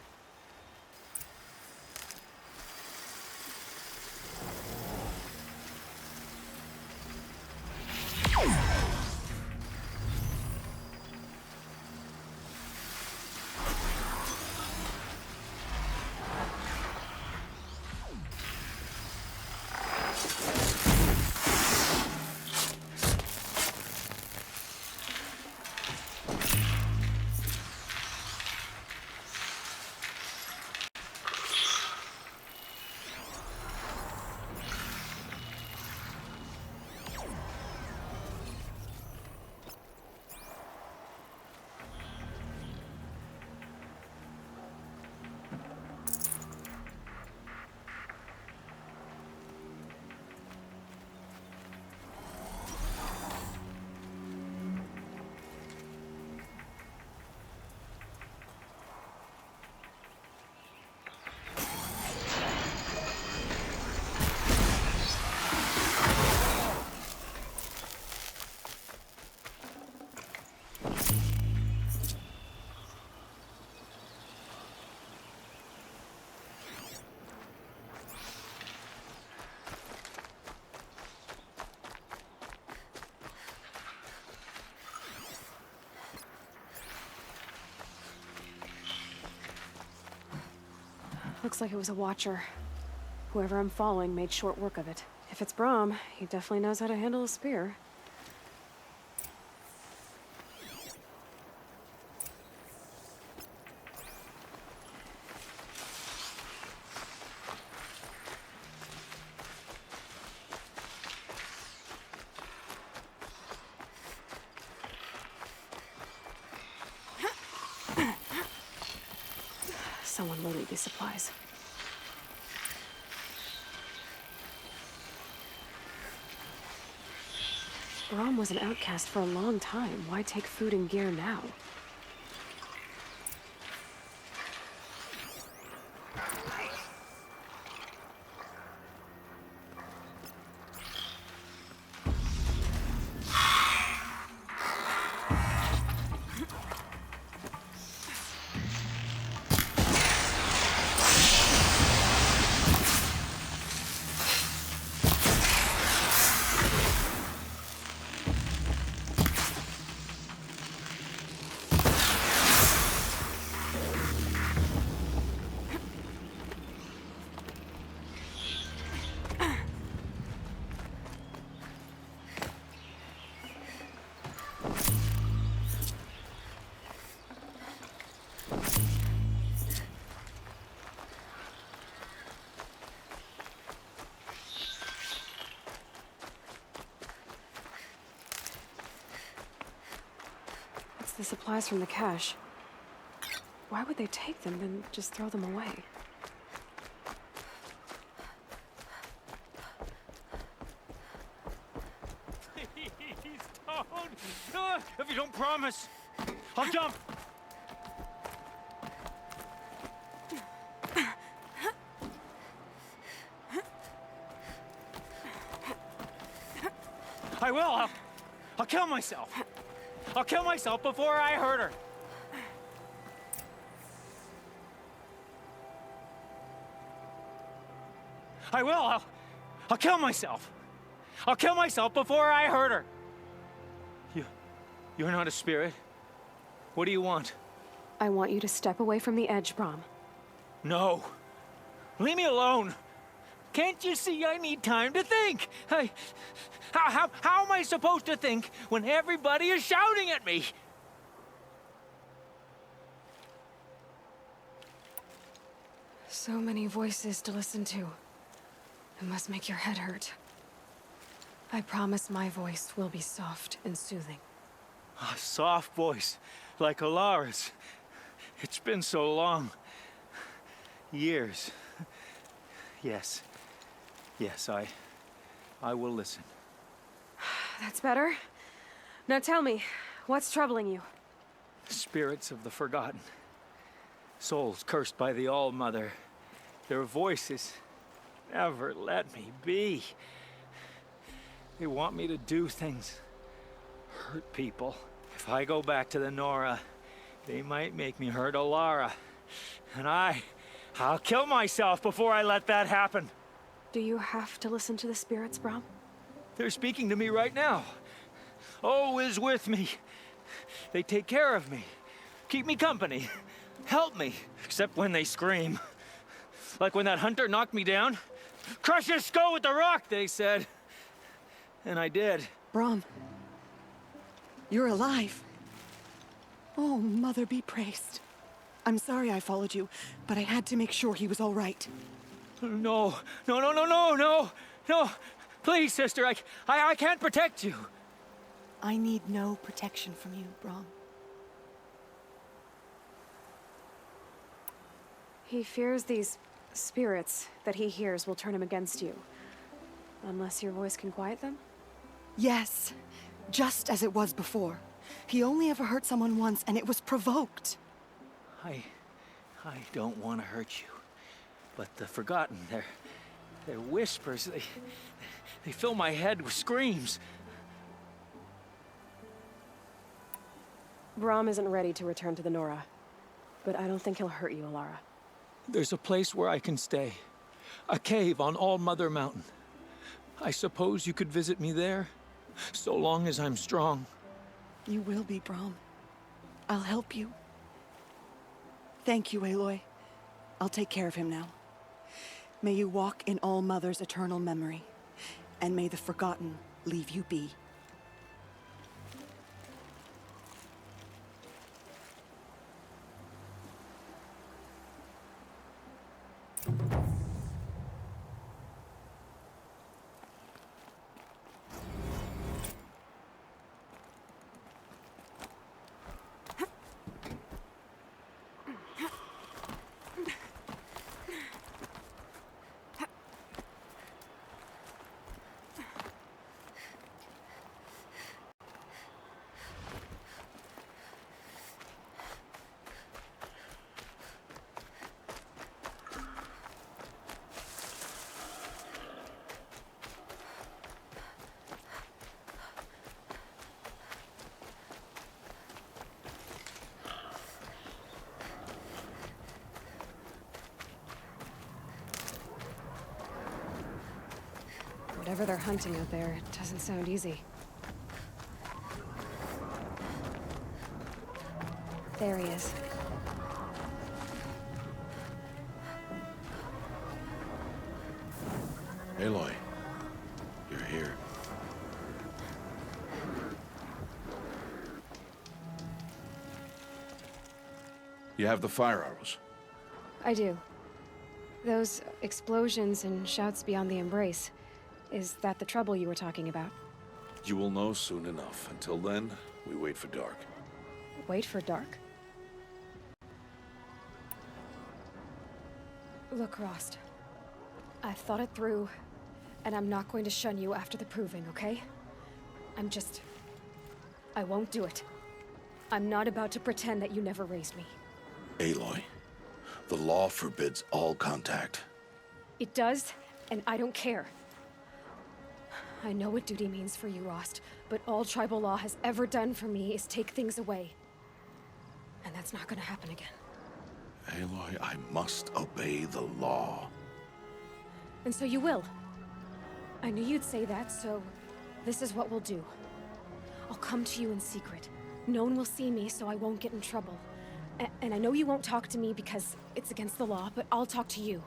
Looks like it was a watcher. Whoever I'm following made short work of it. If it's Brahm, he definitely knows how to handle a spear. Someone will need these supplies. Brahm was an outcast for a long time. Why take food and gear now? The supplies from the cache. Why would they take them, then just throw them away? Please don't! If you don't promise, I'll jump! I will! I'll kill myself. I'll kill myself before I hurt her. I will. I'll kill myself. I'll kill myself before I hurt her. You're not a spirit. What do you want? I want you to step away from the edge, Brom. No. Leave me alone. Can't you see I need time to think? How am I supposed to think when everybody is shouting at me? So many voices to listen to. It must make your head hurt. I promise my voice will be soft and soothing. A soft voice, like Alara's. It's been so long. Years. Yes. Yes, I will listen. That's better. Now tell me, what's troubling you? Spirits of the forgotten. Souls cursed by the All-Mother. Their voices never let me be. They want me to do things. Hurt people. If I go back to the Nora, they might make me hurt Alara. And I'll kill myself before I let that happen. Do you have to listen to the spirits, Brom? They're speaking to me right now. Oh is with me. They take care of me. Keep me company. Help me. Except when they scream. Like when that hunter knocked me down. Crush his skull with the rock, they said. And I did. Brom. You're alive. Oh, Mother be praised. I'm sorry I followed you, but I had to make sure he was all right. No. Please, sister, I can't protect you. I need no protection from you, Brom. He fears these spirits that he hears will turn him against you. Unless your voice can quiet them? Yes, just as it was before. He only ever hurt someone once, and it was provoked. I don't want to hurt you. But the Forgotten, their whispers, they fill my head with screams. Brom isn't ready to return to the Nora, but I don't think he'll hurt you, Alara. There's a place where I can stay. A cave on All-Mother Mountain. I suppose you could visit me there, so long as I'm strong. You will be, Brom. I'll help you. Thank you, Aloy. I'll take care of him now. May you walk in All-Mother's eternal memory, and may the Forgotten leave you be. Whatever they're hunting out there, it doesn't sound easy. There he is. Aloy, you're here. You have the fire arrows. I do. Those explosions and shouts beyond the embrace. Is that the trouble you were talking about? You will know soon enough. Until then, we wait for dark. Wait for dark? Look, Rost. I've thought it through, and I'm not going to shun you after the proving, okay? I won't do it. I'm not about to pretend that you never raised me. Aloy, the law forbids all contact. It does, and I don't care. I know what duty means for you, Rost, but all tribal law has ever done for me is take things away. And that's not gonna happen again. Aloy, I must obey the law. And so you will. I knew you'd say that, so this is what we'll do. I'll come to you in secret. No one will see me, so I won't get in trouble. And I know you won't talk to me because it's against the law, but I'll talk to you.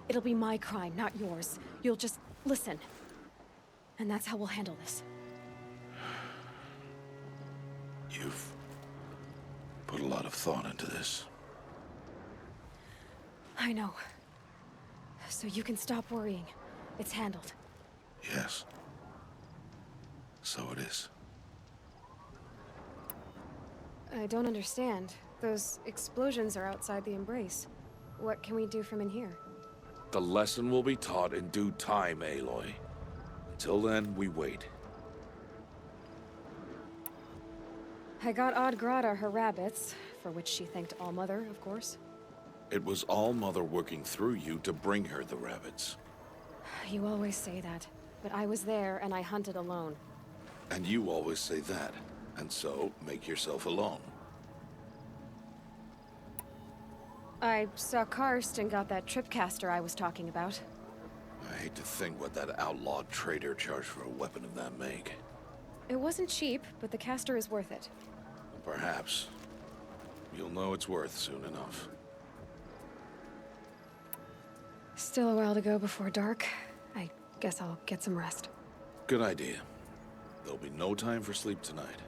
It'll be my crime, not yours. You'll just listen. And that's how we'll handle this. You've put a lot of thought into this. I know. So you can stop worrying. It's handled. Yes. So it is. I don't understand. Those explosions are outside the embrace. What can we do from in here? The lesson will be taught in due time, Aloy. Until then, we wait. I got Oddgrada her rabbits, for which she thanked Allmother, of course. It was All-Mother working through you to bring her the rabbits. You always say that, but I was there and I hunted alone. And you always say that, and so make yourself alone. I saw Karst and got that tripcaster I was talking about. I hate to think what that outlawed trader charged for a weapon of that make. It wasn't cheap, but the caster is worth it. Perhaps. You'll know it's worth soon enough. Still a while to go before dark. I guess I'll get some rest. Good idea. There'll be no time for sleep tonight.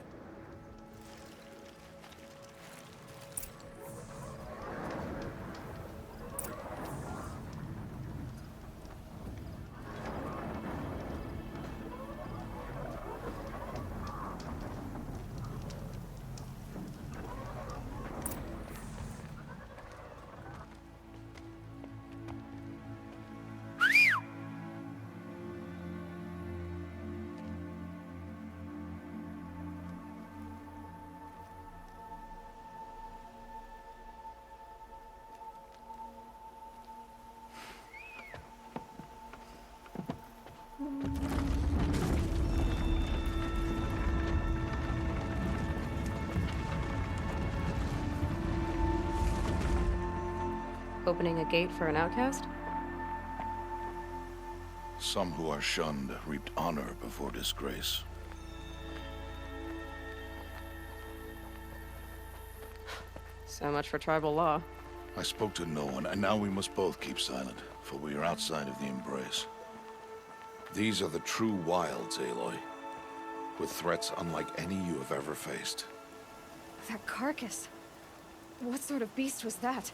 Opening a gate for an outcast? Some who are shunned reaped honor before disgrace. So much for tribal law. I spoke to no one, and now we must both keep silent, for we are outside of the embrace. These are the true wilds, Aloy, with threats unlike any you have ever faced. That carcass. What sort of beast was that?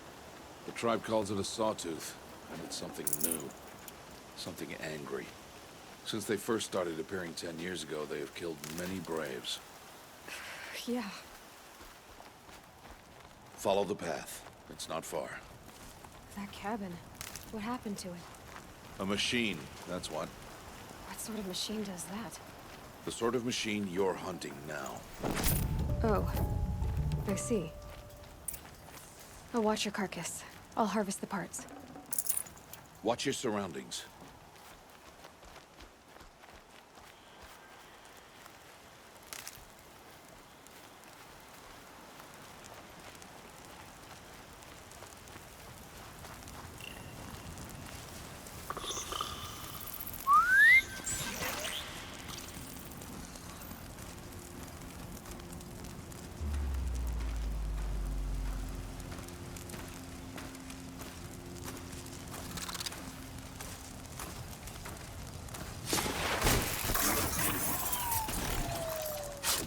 The tribe calls it a sawtooth, and it's something new. Something angry. Since they first started appearing 10 years ago, they have killed many braves. Yeah. Follow the path. It's not far. That cabin. What happened to it? A machine, that's what. What sort of machine does that? The sort of machine you're hunting now. Oh. I see. I'll watch your carcass. I'll harvest the parts. Watch your surroundings.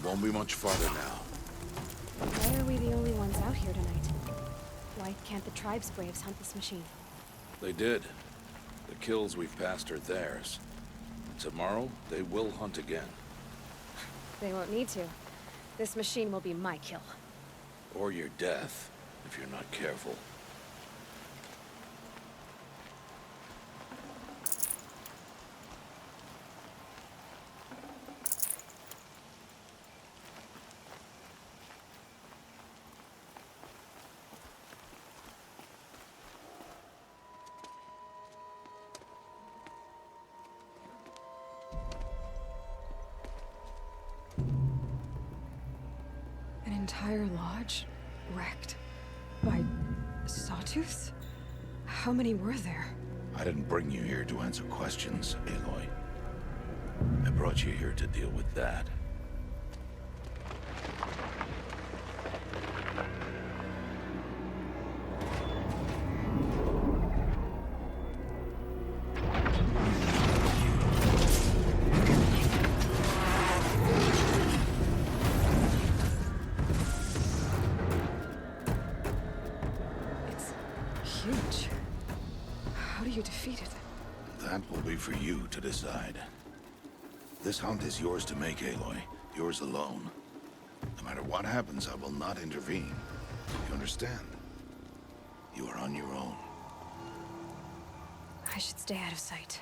Won't be much farther now. Why are we the only ones out here tonight? Why can't the tribe's braves hunt this machine? They did. The kills we've passed are theirs. Tomorrow, they will hunt again. They won't need to. This machine will be my kill. Or your death, if you're not careful. entire lodge wrecked by sawtooths? How many were there? I didn't bring you here to answer questions, Aloy. I brought you here to deal with that. Huge. How do you defeat it? That will be for you to decide. This hunt is yours to make, Aloy. Yours alone. No matter what happens, I will not intervene. You understand? You are on your own. I should stay out of sight.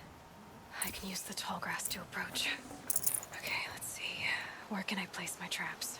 I can use the tall grass to approach. Okay, let's see. Where can I place my traps?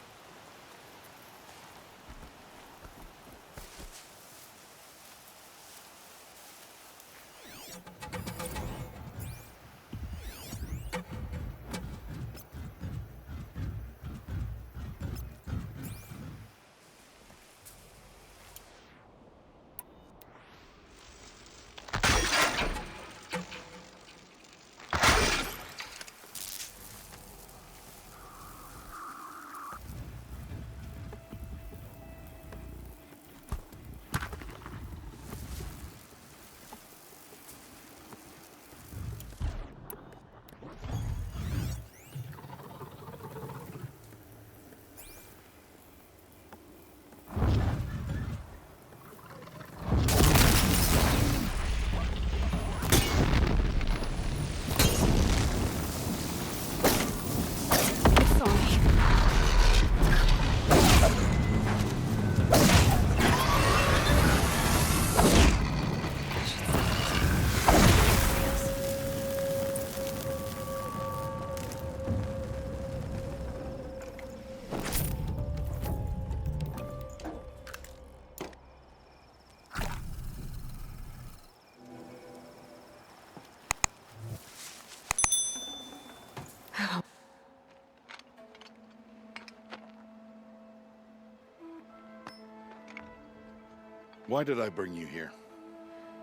Why did I bring you here?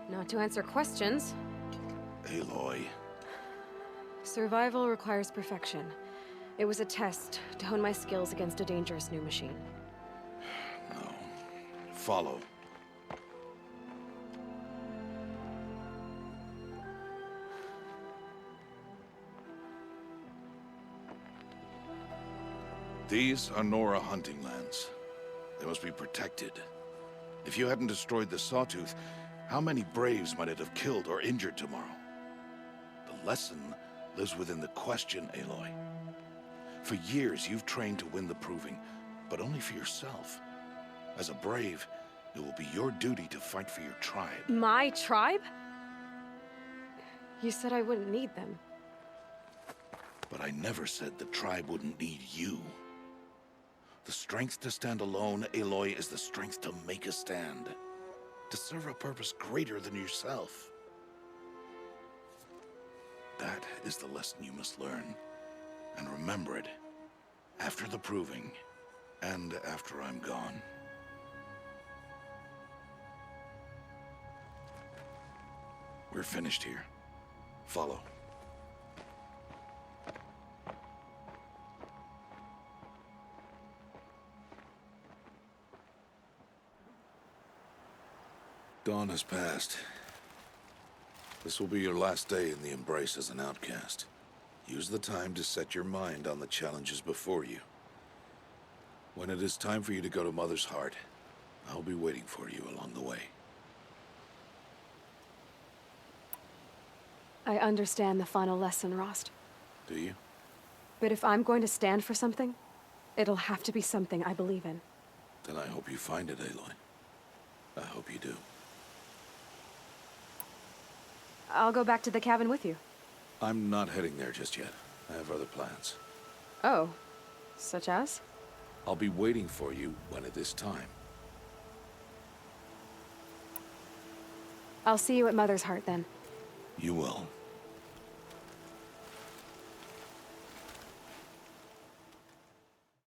Not to answer questions. Aloy. Survival requires perfection. It was a test to hone my skills against a dangerous new machine. No. Follow. These are Nora hunting lands. They must be protected. If you hadn't destroyed the Sawtooth, how many Braves might it have killed or injured tomorrow? The lesson lives within the question, Aloy. For years, you've trained to win the Proving, but only for yourself. As a Brave, it will be your duty to fight for your tribe. My tribe? You said I wouldn't need them. But I never said the tribe wouldn't need you. The strength to stand alone, Aloy, is the strength to make a stand. To serve a purpose greater than yourself. That is the lesson you must learn. And remember it, after the Proving, and after I'm gone. We're finished here. Follow. Dawn has passed. This will be your last day in the Embrace as an outcast. Use the time to set your mind on the challenges before you. When it is time for you to go to Mother's Heart, I'll be waiting for you along the way. I understand the final lesson, Rost. Do you? But if I'm going to stand for something, it'll have to be something I believe in. Then I hope you find it, Aloy. I hope you do. I'll go back to the cabin with you. I'm not heading there just yet. I have other plans. Oh, such as? I'll be waiting for you when it is time. I'll see you at Mother's Heart then. You will.